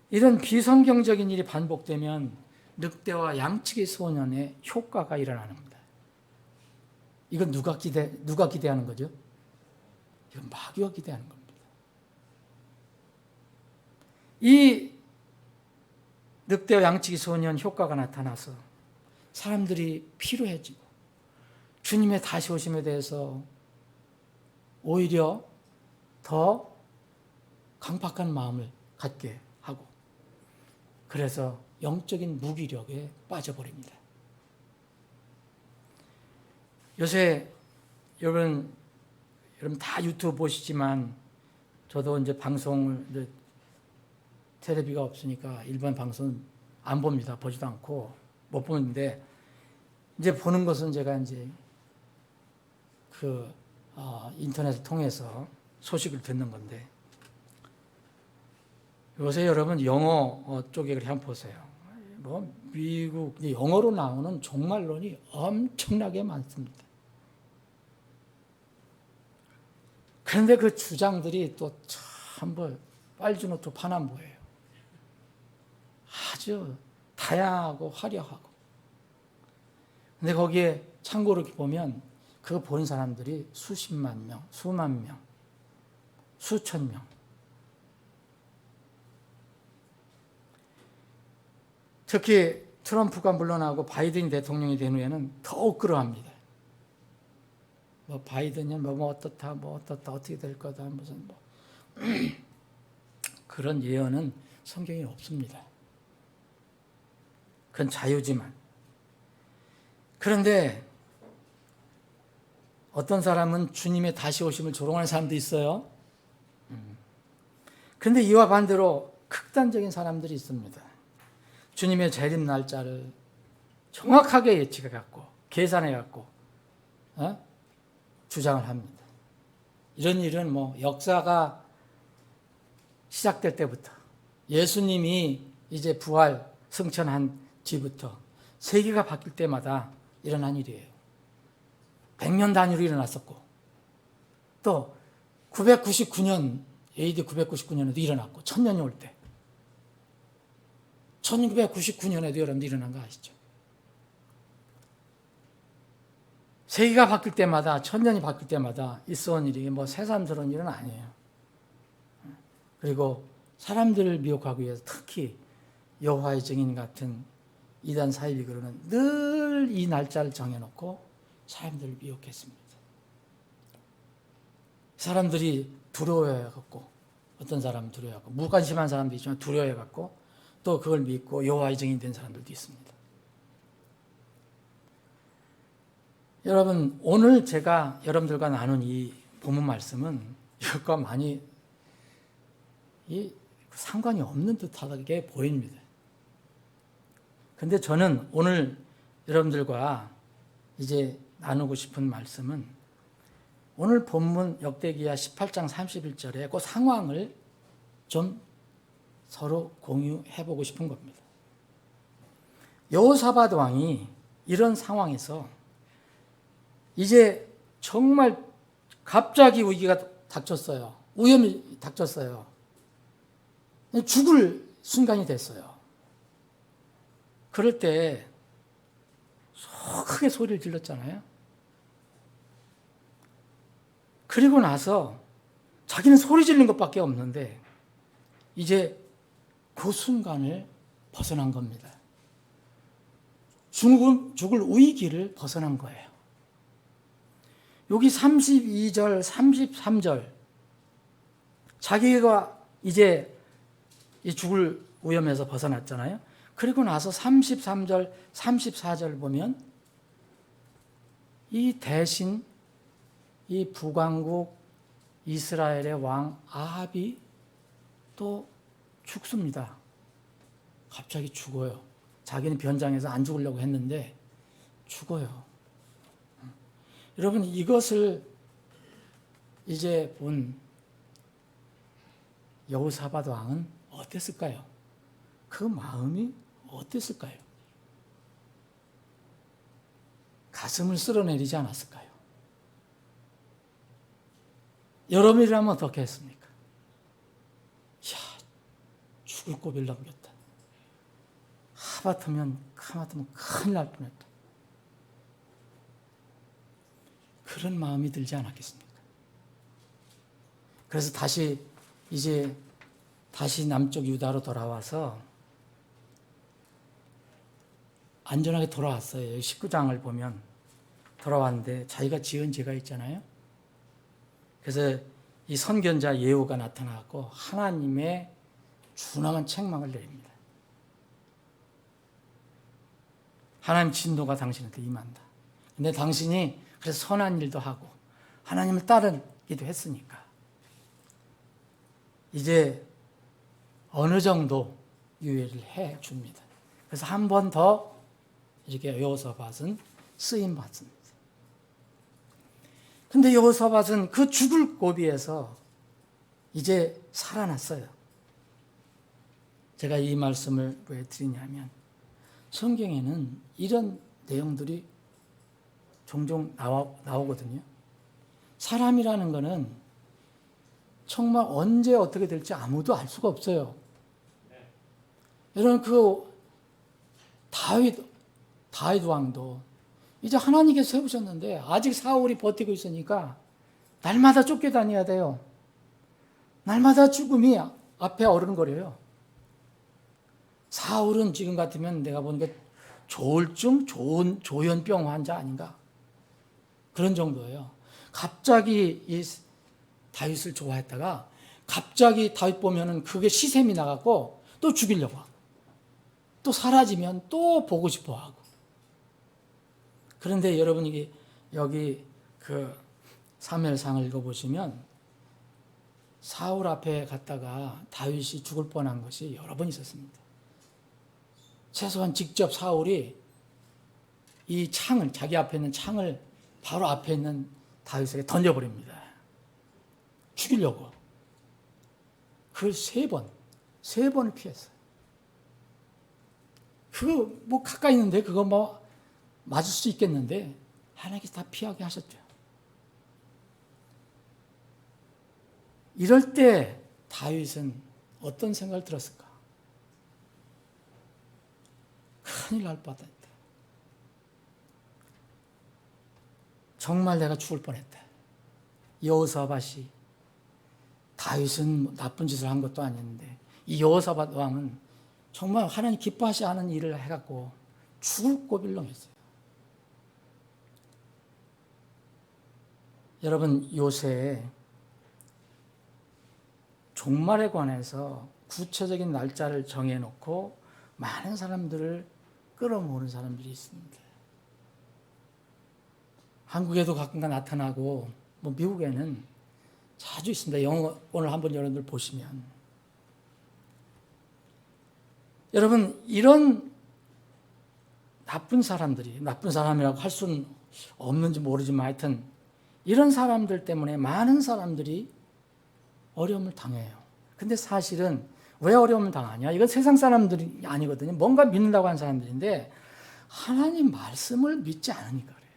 이런 비성경적인 일이 반복되면 늑대와 양치기 소년의 효과가 일어나는 겁니다. 이건 누가 기대하는 거죠? 이건 마귀가 기대하는 겁니다. 이 늑대와 양치기 소년 효과가 나타나서 사람들이 피로해지고 주님의 다시 오심에 대해서 오히려 더 강박한 마음을 갖게 하고, 그래서 영적인 무기력에 빠져버립니다. 요새 여러분 다 유튜브 보시지만, 저도 이제 방송을 텔레비가 없으니까 일반 방송 안 봅니다. 보지도 않고 못 보는데, 이제 보는 것은 제가 이제 인터넷을 통해서 소식을 듣는 건데, 요새 여러분 영어 쪽에 한번 보세요. 미국 영어로 나오는 종말론이 엄청나게 많습니다. 그런데 그 주장들이 또 참 빨주노트 파남보예요. 아주 다양하고 화려하고. 근데 거기에 참고로 이렇게 보면 그거 보는 사람들이 수십만 명, 수만 명, 수천 명. 특히 트럼프가 물러나고 바이든이 대통령이 된 후에는 더욱 그러합니다. 뭐 바이든이 뭐 어떻다 어떻게 될 거다 무슨 뭐 그런 예언은 성경에 없습니다. 그건 자유지만. 그런데 어떤 사람은 주님의 다시 오심을 조롱하는 사람도 있어요. 그런데 이와 반대로 극단적인 사람들이 있습니다. 주님의 재림 날짜를 정확하게 예측해 갖고 계산해 갖고 주장을 합니다. 이런 일은 뭐 역사가 시작될 때부터 예수님이 이제 부활 승천한 뒤부터 세계가 바뀔 때마다 일어난 일이에요. 100년 단위로 일어났었고 또 999년 AD 999년에도 일어났고 1000년이 올 때 1999년에도 여러분들 일어난 거 아시죠? 세계가 바뀔 때마다 1000년이 바뀔 때마다 있어온 일이 뭐 새삼스러운 일은 아니에요. 그리고 사람들을 미혹하기 위해서 특히 여호와의 증인 같은 이단 사이비교는 늘 이 날짜를 정해놓고 사람들을 미혹했습니다. 사람들이 두려워해갖고 어떤 사람은 두려워해갖고 무관심한 사람도 있지만 두려워해갖고 또 그걸 믿고 여호와의 증인 된 사람들도 있습니다. 여러분 오늘 제가 여러분들과 나눈 이 본문 말씀은 이것과 많이 상관이 없는 듯하게 보입니다. 근데 저는 오늘 여러분들과 이제 나누고 싶은 말씀은 오늘 본문 역대기야 18장 31절에 그 상황을 좀 서로 공유해보고 싶은 겁니다. 여호사밧 왕이 이런 상황에서 이제 정말 갑자기 위기가 닥쳤어요. 위험이 닥쳤어요. 죽을 순간이 됐어요. 그럴 때 크게 소리를 질렀잖아요. 그리고 나서 자기는 소리 지르는 것밖에 없는데 이제 그 순간을 벗어난 겁니다. 죽을 위기를 벗어난 거예요. 여기 32절, 33절 자기가 이제 이 죽을 위험에서 벗어났잖아요. 그리고 나서 33절, 34절 보면 이 대신 이 북왕국 이스라엘의 왕 아합이 또 죽습니다. 갑자기 죽어요. 자기는 변장해서 안 죽으려고 했는데 죽어요. 여러분 이것을 이제 본 여호사밧 왕은 어땠을까요? 그 마음이 어땠을까요? 가슴을 쓸어내리지 않았을까요? 여러분이라면 어떻게 했습니까? 이야, 죽을 고비를 넘겼다. 하마터면 큰일 날 뻔했다. 그런 마음이 들지 않았겠습니까? 그래서 다시 남쪽 유다로 돌아와서 안전하게 돌아왔어요. 19장을 보면 돌아왔는데 자기가 지은 죄가 있잖아요. 그래서 이 선견자 예후가 나타나고 하나님의 준엄한 책망을 내립니다. 하나님 진노가 당신한테 임한다. 근데 당신이 그래서 선한 일도 하고 하나님을 따르기도 했으니까 이제 어느 정도 유예를 해 줍니다. 그래서 한 번 더 이렇게 여호사밧은 쓰임 받습니다. 근데 여호사밧은 그 죽을 고비에서 이제 살아났어요. 제가 이 말씀을 왜 드리냐면 성경에는 이런 내용들이 종종 나오거든요. 사람이라는 거는 정말 언제 어떻게 될지 아무도 알 수가 없어요. 여러분 그 다윗 왕도 이제 하나님께서 세우셨는데 아직 사울이 버티고 있으니까 날마다 쫓겨다녀야 돼요. 날마다 죽음이 앞에 어른거려요. 사울은 지금 같으면 내가 보니까 조울증, 조현병 환자 아닌가? 그런 정도예요. 갑자기 이 다윗을 좋아했다가 갑자기 다윗 보면은 그게 시샘이 나갖고 또 죽이려고 하고 또 사라지면 또 보고 싶어 하고. 그런데 여러분 이게 여기 그 사무엘상을 읽어보시면 사울 앞에 갔다가 다윗이 죽을 뻔한 것이 여러 번 있었습니다. 최소한 직접 사울이 이 창을, 자기 앞에 있는 창을 바로 앞에 있는 다윗에게 던져버립니다. 죽이려고. 그걸 세 번을 피했어요. 그거 뭐 가까이 있는데 그거 뭐 맞을 수 있겠는데 하나님께서 다 피하게 하셨죠. 이럴 때 다윗은 어떤 생각을 들었을까? 큰일 날 뻔했다. 정말 내가 죽을 뻔했다. 여호사밧이 다윗은 나쁜 짓을 한 것도 아닌데 이 여호사밧 왕은 정말 하나님 기뻐하시 하는 일을 해갖고 죽을 고빌렁했어요. 여러분 요새 종말에 관해서 구체적인 날짜를 정해놓고 많은 사람들을 끌어모으는 사람들이 있습니다. 한국에도 가끔가 나타나고 뭐 미국에는 자주 있습니다. 오늘 한번 여러분들 보시면 여러분 이런 나쁜 사람들이 나쁜 사람이라고 할 수는 없는지 모르지만 하여튼 이런 사람들 때문에 많은 사람들이 어려움을 당해요. 근데 사실은 왜 어려움을 당하냐? 이건 세상 사람들이 아니거든요. 뭔가 믿는다고 하는 사람들인데 하나님 말씀을 믿지 않으니까 그래요.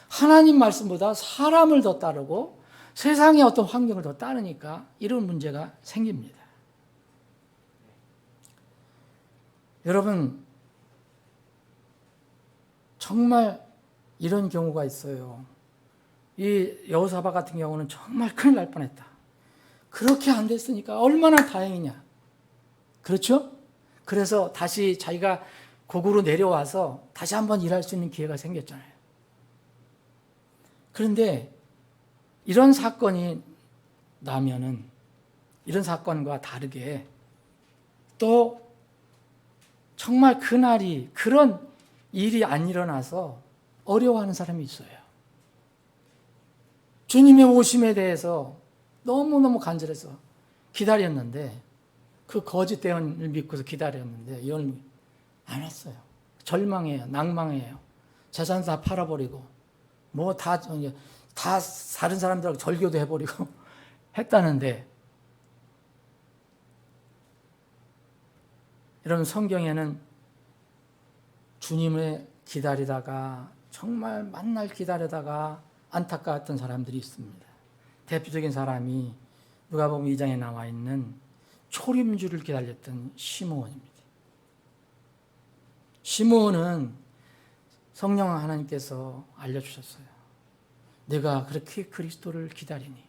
하나님 말씀보다 사람을 더 따르고 세상의 어떤 환경을 더 따르니까 이런 문제가 생깁니다. 여러분 정말 이런 경우가 있어요. 이 여호사밧 같은 경우는 정말 큰일 날 뻔했다. 그렇게 안 됐으니까 얼마나 다행이냐. 그렇죠? 그래서 다시 자기가 고국으로 내려와서 다시 한번 일할 수 있는 기회가 생겼잖아요. 그런데 이런 사건이 나면은 이런 사건과 다르게 또 정말 그날이 그런 일이 안 일어나서 어려워하는 사람이 있어요. 주님의 오심에 대해서 너무너무 간절해서 기다렸는데 그 거짓 대언을 믿고서 기다렸는데 이건 안 왔어요. 절망해요. 낭망해요. 재산 다 팔아버리고 뭐 다 다른 사람들하고 절교도 해버리고 했다는데 여러분 성경에는 주님을 기다리다가 정말 만날 기다리다가 안타까웠던 사람들이 있습니다. 대표적인 사람이 누가복음 2장에 나와 있는 초림주를 기다렸던 시므온입니다. 시므온은 성령 하나님께서 알려주셨어요. 내가 그렇게 그리스도를 기다리니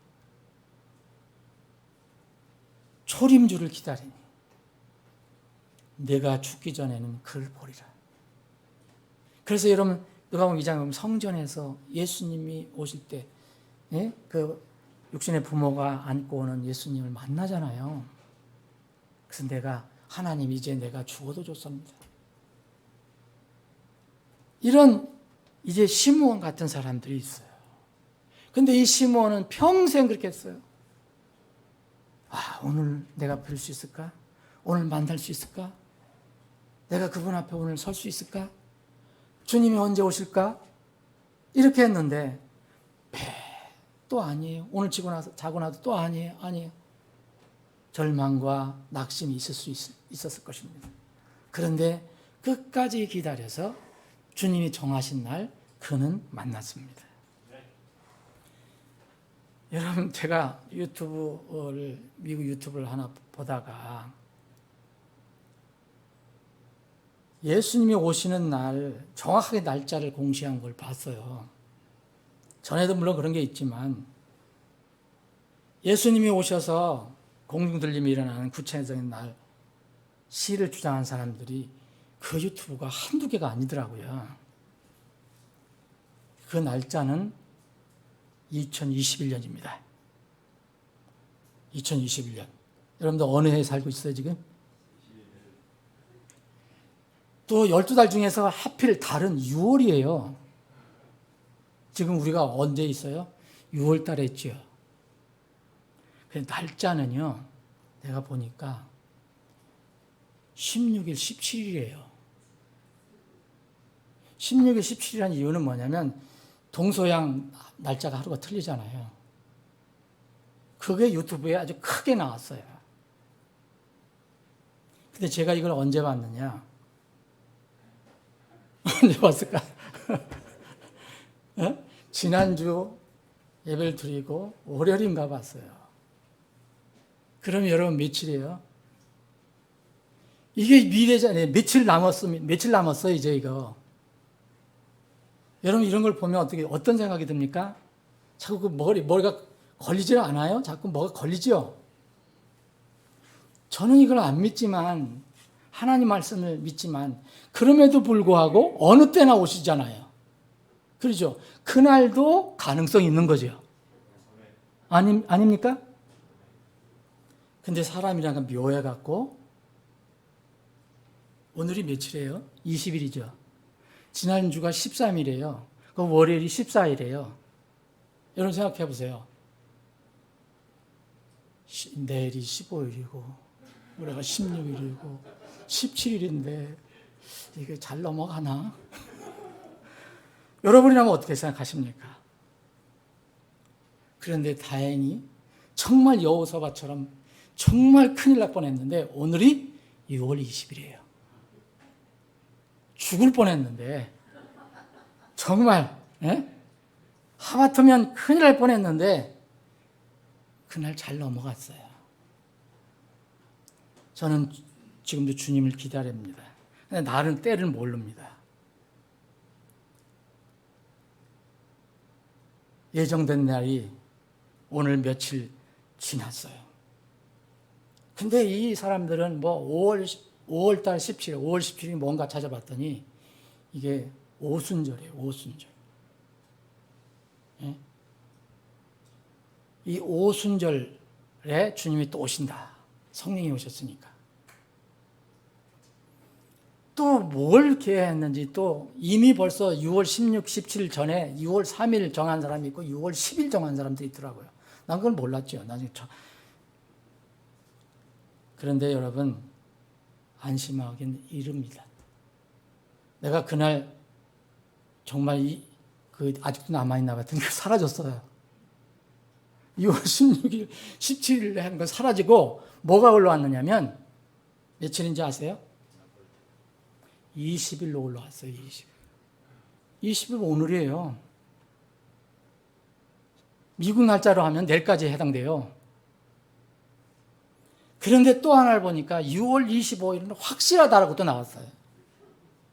초림주를 기다리니 내가 죽기 전에는 그를 보리라. 그래서 여러분 누가복음 2장에 보면 성전에서 예수님이 오실 때 그 육신의 부모가 안고 오는 예수님을 만나잖아요. 그래서 내가 하나님 이제 내가 죽어도 좋습니다. 이런 이제 시므온 같은 사람들이 있어요. 근데 이 시므온은 평생 그렇게 했어요. 아, 오늘 내가 뵐 수 있을까? 오늘 만날 수 있을까? 내가 그분 앞에 오늘 설 수 있을까? 주님이 언제 오실까? 이렇게 했는데 또 아니에요. 오늘 자고 나도 또 아니에요. 절망과 낙심이 있었을 것입니다. 그런데 끝까지 기다려서 주님이 정하신 날 그는 만났습니다. 여러분 제가 미국 유튜브를 하나 보다가 예수님이 오시는 날 정확하게 날짜를 공시한 걸 봤어요. 전에도 물론 그런 게 있지만 예수님이 오셔서 공중들림이 일어나는 구체적인 날 시를 주장한 사람들이 그 유튜브가 한두 개가 아니더라고요. 그 날짜는 2021년입니다. 2021년. 여러분들 어느 해에 살고 있어요, 지금? 또 12달 중에서 하필 달은 6월이에요. 지금 우리가 언제 있어요? 6월 달에 있죠. 그 날짜는요, 내가 보니까 16일, 17일이에요. 16일, 17일이라는 이유는 뭐냐면 동서양 날짜가 하루가 틀리잖아요. 그게 유튜브에 아주 크게 나왔어요. 근데 제가 이걸 언제 봤느냐? 언제 봤을까? 지난주 예배를 드리고 월요일인가 봤어요. 그럼 여러분 며칠이에요? 이게 미래잖아요. 며칠 남았어요, 이제 이거. 여러분 이런 걸 보면 어떤 생각이 듭니까? 자꾸 그 머리가 걸리지 않아요? 자꾸 뭐가 걸리죠? 저는 이걸 안 믿지만, 하나님 말씀을 믿지만, 그럼에도 불구하고 어느 때나 오시잖아요. 그렇죠? 그날도 가능성이 있는 거죠. 아닙니까? 근데 사람이란 건 묘해갖고, 오늘이 며칠이에요? 20일이죠. 지난주가 13일이에요. 그 월요일이 14일이에요. 여러분 생각해 보세요. 내일이 15일이고, 우리가 16일이고, 17일인데, 이게 잘 넘어가나? 여러분이라면 어떻게 생각하십니까? 그런데 다행히 정말 여호사밧처럼 정말 큰일 날 뻔했는데 오늘이 6월 20일이에요. 죽을 뻔했는데 정말 하마터면 큰일 날 뻔했는데 그날 잘 넘어갔어요. 저는 지금도 주님을 기다립니다. 근데 나는 때를 모릅니다. 예정된 날이 오늘 며칠 지났어요. 근데 이 사람들은 5월달 17일, 5월 17일이 뭔가 찾아봤더니 이게 오순절이에요, 오순절. 예? 이 오순절에 주님이 또 오신다. 성령이 오셨으니까. 또 뭘 계획했는지 또 이미 벌써 6월 16, 17일 전에 6월 3일 정한 사람이 있고 6월 10일 정한 사람도 있더라고요. 난 그걸 몰랐죠. 나중에 그런데 여러분 안심하긴 이릅니다. 내가 그날 정말 아직도 남아있나 봤더니 사라졌어요. 6월 16일, 17일에 한 건 사라지고 뭐가 올라왔느냐면 며칠인지 아세요? 20일로 올라왔어요. 20일 오늘이에요. 미국 날짜로 하면 내일까지 해당돼요. 그런데 또 하나를 보니까 6월 25일은 확실하다라고 또 나왔어요.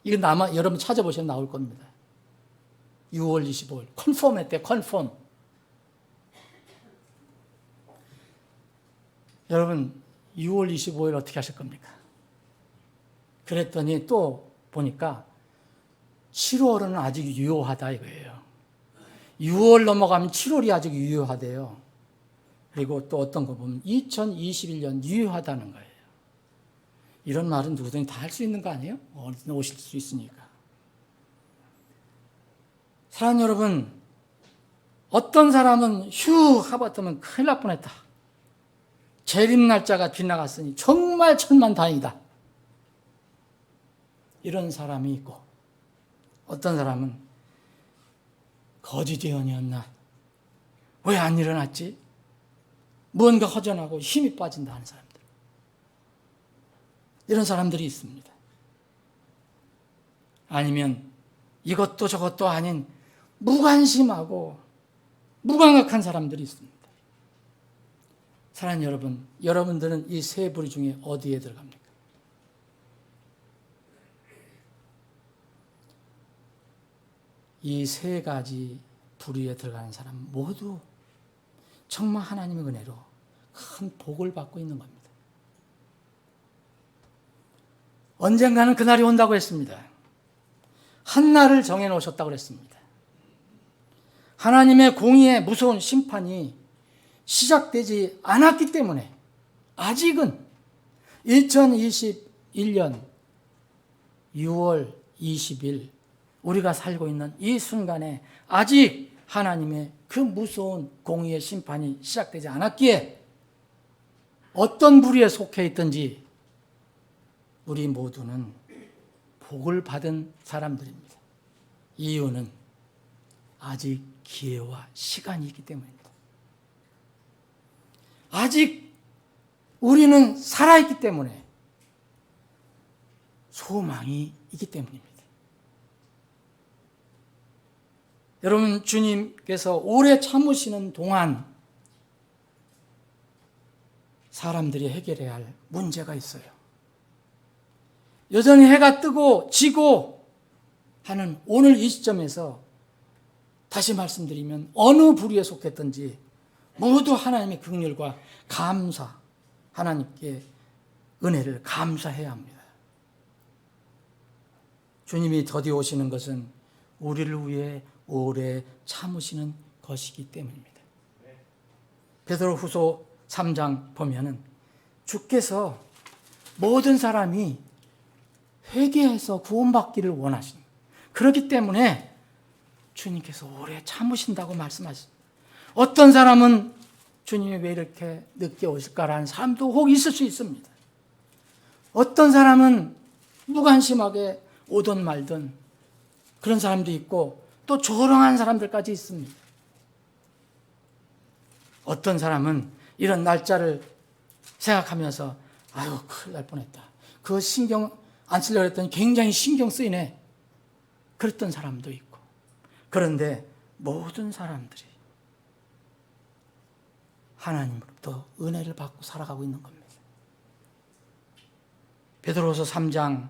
이건 아마 여러분 찾아보시면 나올 겁니다. 6월 25일. 컨펌 했대, 컨펌. 여러분, 6월 25일 어떻게 하실 겁니까? 그랬더니 또 보니까 7월은 아직 유효하다 이거예요. 6월 넘어가면 7월이 아직 유효하대요. 그리고 또 어떤 거 보면 2021년 유효하다는 거예요. 이런 말은 누구든지 다 할 수 있는 거 아니에요? 어디든 오실 수 있으니까. 사랑하는 여러분, 어떤 사람은 휴 하봤더면 큰일 날 뻔했다. 재림 날짜가 빗나갔으니 정말 천만다행이다. 이런 사람이 있고 어떤 사람은 거짓 예언이었나? 왜 안 일어났지? 무언가 허전하고 힘이 빠진다 하는 사람들. 이런 사람들이 있습니다. 아니면 이것도 저것도 아닌 무관심하고 무감각한 사람들이 있습니다. 사랑하는 여러분, 여러분들은 이 세 부류 중에 어디에 들어갑니까? 이 세 가지 부류에 들어가는 사람 모두 정말 하나님의 은혜로 큰 복을 받고 있는 겁니다. 언젠가는 그날이 온다고 했습니다. 한 날을 정해놓으셨다고 했습니다. 하나님의 공의의 무서운 심판이 시작되지 않았기 때문에 아직은 2021년 6월 20일 우리가 살고 있는 이 순간에 아직 하나님의 그 무서운 공의의 심판이 시작되지 않았기에 어떤 부류에 속해 있든지 우리 모두는 복을 받은 사람들입니다. 이유는 아직 기회와 시간이 있기 때문입니다. 아직 우리는 살아있기 때문에 소망이 있기 때문입니다. 여러분, 주님께서 오래 참으시는 동안 사람들이 해결해야 할 문제가 있어요. 여전히 해가 뜨고 지고 하는 오늘 이 시점에서 다시 말씀드리면 어느 부류에 속했든지 모두 하나님의 긍휼과 감사, 하나님께 은혜를 감사해야 합니다. 주님이 더디 오시는 것은 우리를 위해 오래 참으시는 것이기 때문입니다. 베드로후서 3장 보면은 주께서 모든 사람이 회개해서 구원받기를 원하십니다. 그렇기 때문에 주님께서 오래 참으신다고 말씀하십니다. 어떤 사람은 주님이 왜 이렇게 늦게 오실까라는 사람도 혹 있을 수 있습니다. 어떤 사람은 무관심하게 오든 말든 그런 사람도 있고 또 조롱한 사람들까지 있습니다. 어떤 사람은 이런 날짜를 생각하면서 아유 큰일 날 뻔했다. 그거 신경 안 쓰려고 했더니 굉장히 신경 쓰이네. 그랬던 사람도 있고. 그런데 모든 사람들이 하나님으로부터 은혜를 받고 살아가고 있는 겁니다. 베드로후서 3장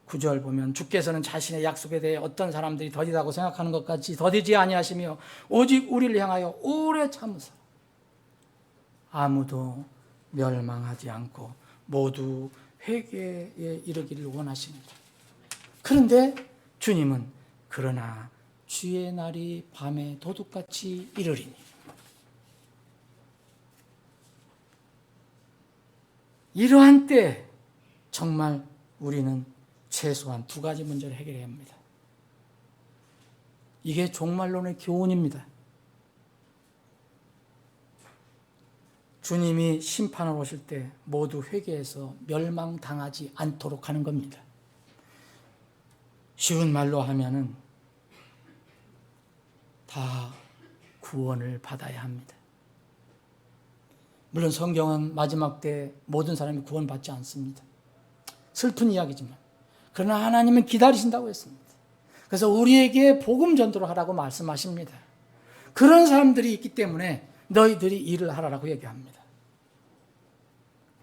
9절 보면 주께서는 자신의 약속에 대해 어떤 사람들이 더디다고 생각하는 것 같이 더디지 아니하시며 오직 우리를 향하여 오래 참으사 아무도 멸망하지 않고 모두 회개에 이르기를 원하십니다. 그런데 주님은 그러나 주의 날이 밤에 도둑같이 이르리니 이러한 때 정말 우리는 최소한 두 가지 문제를 해결해야 합니다. 이게 종말론의 교훈입니다. 주님이 심판을 오실 때 모두 회개해서 멸망당하지 않도록 하는 겁니다. 쉬운 말로 하면은 다 구원을 받아야 합니다. 물론 성경은 마지막 때 모든 사람이 구원받지 않습니다. 슬픈 이야기지만 그러나 하나님은 기다리신다고 했습니다. 그래서 우리에게 복음 전도를 하라고 말씀하십니다. 그런 사람들이 있기 때문에 너희들이 일을 하라고 얘기합니다.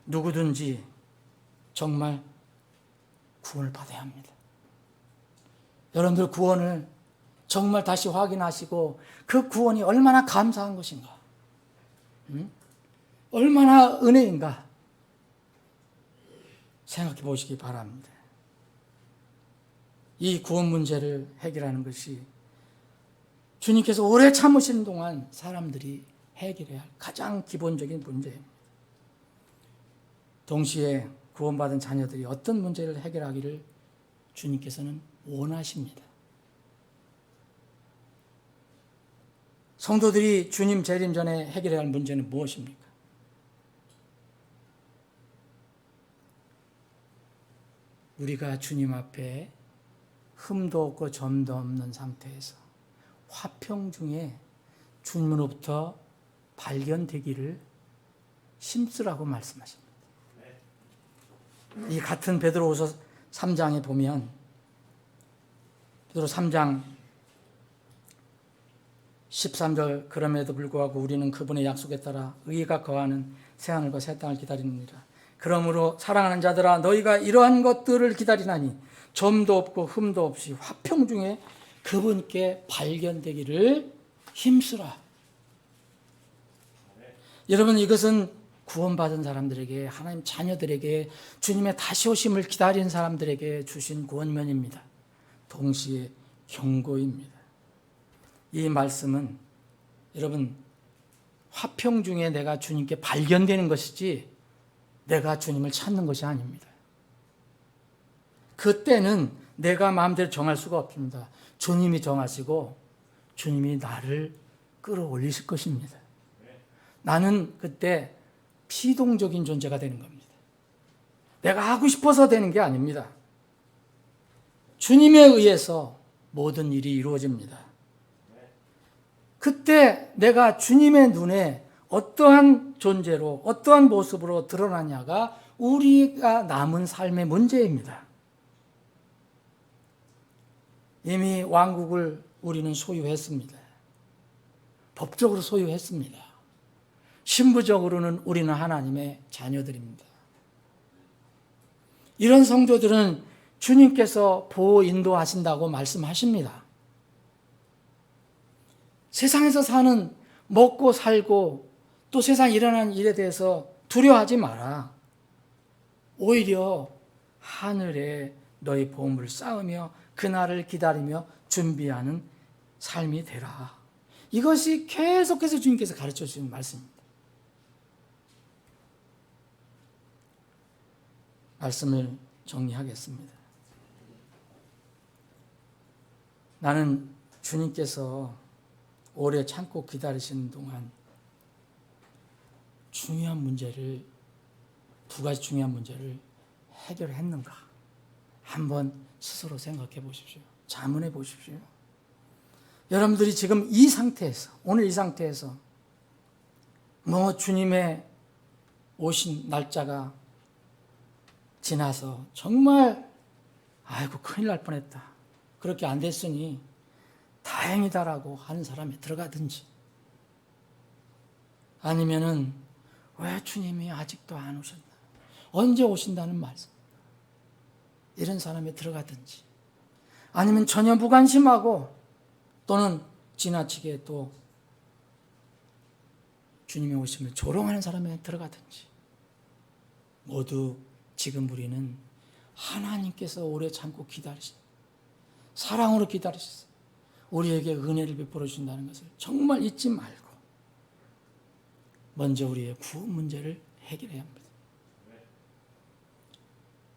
누구든지 정말 구원을 받아야 합니다. 여러분들 구원을 정말 다시 확인하시고 그 구원이 얼마나 감사한 것인가, 얼마나 은혜인가 생각해 보시기 바랍니다. 이 구원 문제를 해결하는 것이 주님께서 오래 참으시는 동안 사람들이 해결해야 할 가장 기본적인 문제입니다. 동시에 구원받은 자녀들이 어떤 문제를 해결하기를 주님께서는 원하십니다. 성도들이 주님 재림 전에 해결해야 할 문제는 무엇입니까? 우리가 주님 앞에 흠도 없고 점도 없는 상태에서 화평 중에 주님으로부터 발견되기를 힘쓰라고 말씀하십니다. 이 같은 베드로후서 3장에 보면 베드로 3장 13절 그럼에도 불구하고 우리는 그분의 약속에 따라 의가 거하는 새하늘과 새 땅을 기다리느니라. 그러므로 사랑하는 자들아 너희가 이러한 것들을 기다리나니 점도 없고 흠도 없이 화평 중에 그분께 발견되기를 힘쓰라. 여러분 이것은 구원받은 사람들에게, 하나님 자녀들에게, 주님의 다시 오심을 기다리는 사람들에게 주신 권면입니다. 동시에 경고입니다. 이 말씀은 여러분 화평 중에 내가 주님께 발견되는 것이지 내가 주님을 찾는 것이 아닙니다. 그때는 내가 마음대로 정할 수가 없습니다. 주님이 정하시고 주님이 나를 끌어올리실 것입니다. 나는 그때 피동적인 존재가 되는 겁니다. 내가 하고 싶어서 되는 게 아닙니다. 주님에 의해서 모든 일이 이루어집니다. 그때 내가 주님의 눈에 어떠한 존재로, 어떠한 모습으로 드러나냐가 우리가 남은 삶의 문제입니다. 이미 왕국을 우리는 소유했습니다. 법적으로 소유했습니다. 신부적으로는 우리는 하나님의 자녀들입니다. 이런 성도들은 주님께서 보호 인도하신다고 말씀하십니다. 세상에서 사는 먹고 살고 또 세상에 일어나는 일에 대해서 두려워하지 마라. 오히려 하늘에 너희 보물을 쌓으며 그날을 기다리며 준비하는 삶이 되라. 이것이 계속해서 주님께서 가르쳐 주시는 말씀입니다. 말씀을 정리하겠습니다. 나는 주님께서 오래 참고 기다리시는 동안 두 가지 중요한 문제를 해결했는가? 한번 스스로 생각해 보십시오. 자문해 보십시오. 여러분들이 지금 이 상태에서, 오늘 이 상태에서 주님의 오신 날짜가 지나서 정말 아이고 큰일 날 뻔했다. 그렇게 안 됐으니 다행이다라고 하는 사람이 들어가든지, 아니면은 왜 주님이 아직도 안 오셨나? 언제 오신다는 말씀? 이런 사람이 들어가든지, 아니면 전혀 무관심하고 또는 지나치게 또 주님의 오심을 조롱하는 사람이 들어가든지, 모두 지금 우리는 하나님께서 오래 참고 기다리신, 사랑으로 기다리셨어요. 우리에게 은혜를 베풀어 주신다는 것을 정말 잊지 말고 먼저 우리의 구원 문제를 해결해야 합니다.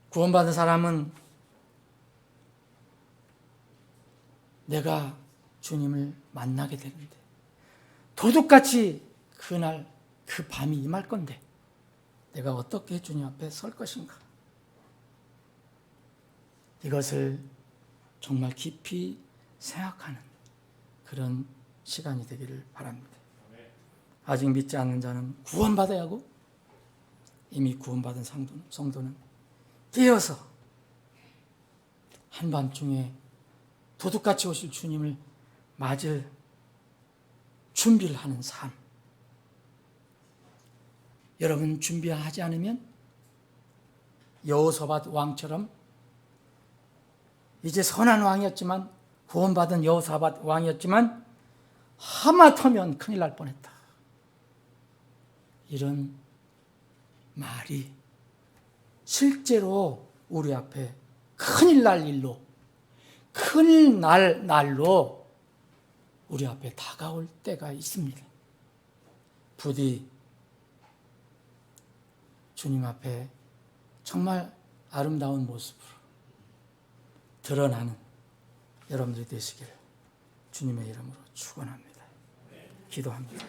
구원받은 사람은 내가 주님을 만나게 되는데 도둑같이 그날 그 밤이 임할 건데 내가 어떻게 주님 앞에 설 것인가? 이것을 정말 깊이 생각하는 그런 시간이 되기를 바랍니다. 아직 믿지 않는 자는 구원받아야 하고, 이미 구원받은 성도는 깨어서 한밤중에 도둑같이 오실 주님을 맞을 준비를 하는 삶. 여러분 준비하지 않으면 여호사밧 왕처럼 이제 선한 왕이었지만, 구원받은 여호사밧 왕이었지만 하마터면 큰일 날 뻔했다. 이런 말이 실제로 우리 앞에 큰일 날 일로, 큰일 날 날로 우리 앞에 다가올 때가 있습니다. 부디 주님 앞에 정말 아름다운 모습으로 드러나는 여러분들이 되시길 주님의 이름으로 축원합니다. 기도합니다.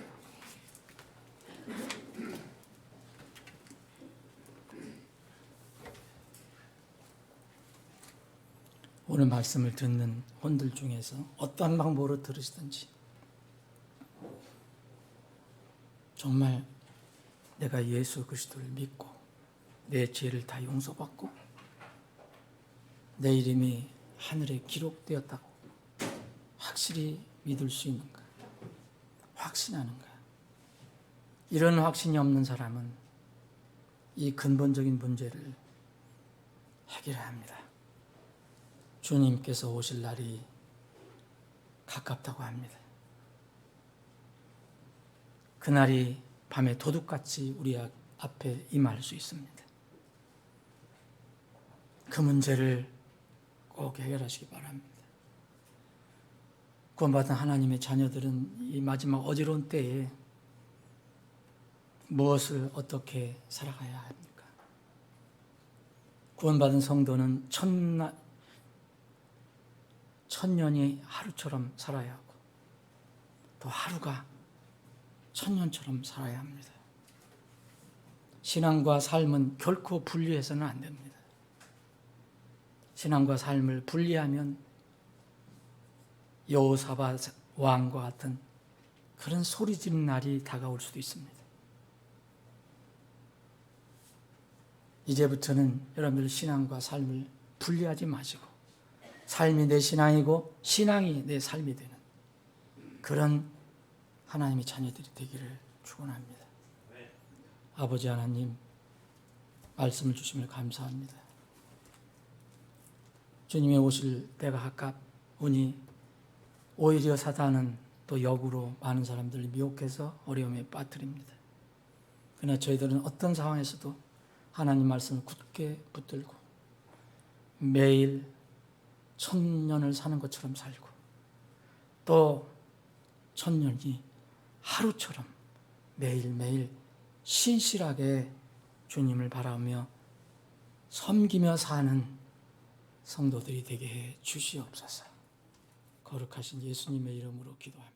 오늘 말씀을 듣는 혼들 중에서 어떠한 방법으로 들으시든지 정말 내가 예수 그리스도를 믿고 내 죄를 다 용서받고 내 이름이 하늘에 기록되었다고 확실히 믿을 수 있는가? 확신하는가? 이런 확신이 없는 사람은 이 근본적인 문제를 해결해야 합니다. 주님께서 오실 날이 가깝다고 합니다. 그날이 밤에 도둑같이 앞에 임할 수 있습니다. 그 문제를 꼭 해결하시기 바랍니다. 구원받은 하나님의 자녀들은 이 마지막 어지러운 때에 무엇을 어떻게 살아가야 합니까? 구원받은 성도는 천년이 하루처럼 살아야 하고 또 하루가 천년처럼 살아야 합니다. 신앙과 삶은 결코 분리해서는 안 됩니다. 신앙과 삶을 분리하면 여호사밧 왕과 같은 그런 소리 지르는 날이 다가올 수도 있습니다. 이제부터는 여러분들 신앙과 삶을 분리하지 마시고 삶이 내 신앙이고 신앙이 내 삶이 되는 그런 하나님의 자녀들이 되기를 축원합니다. 아버지 하나님, 말씀을 주심을 감사합니다. 주님의 오실 때가 가깝으니 오히려 사단은 또 역으로 많은 사람들을 미혹해서 어려움에 빠뜨립니다. 그러나 저희들은 어떤 상황에서도 하나님 말씀을 굳게 붙들고 매일 천년을 사는 것처럼 살고 또 천년이 하루처럼 매일매일 신실하게 주님을 바라며 섬기며 사는 성도들이 되게 해 주시옵소서. 거룩하신 예수님의 이름으로 기도합니다.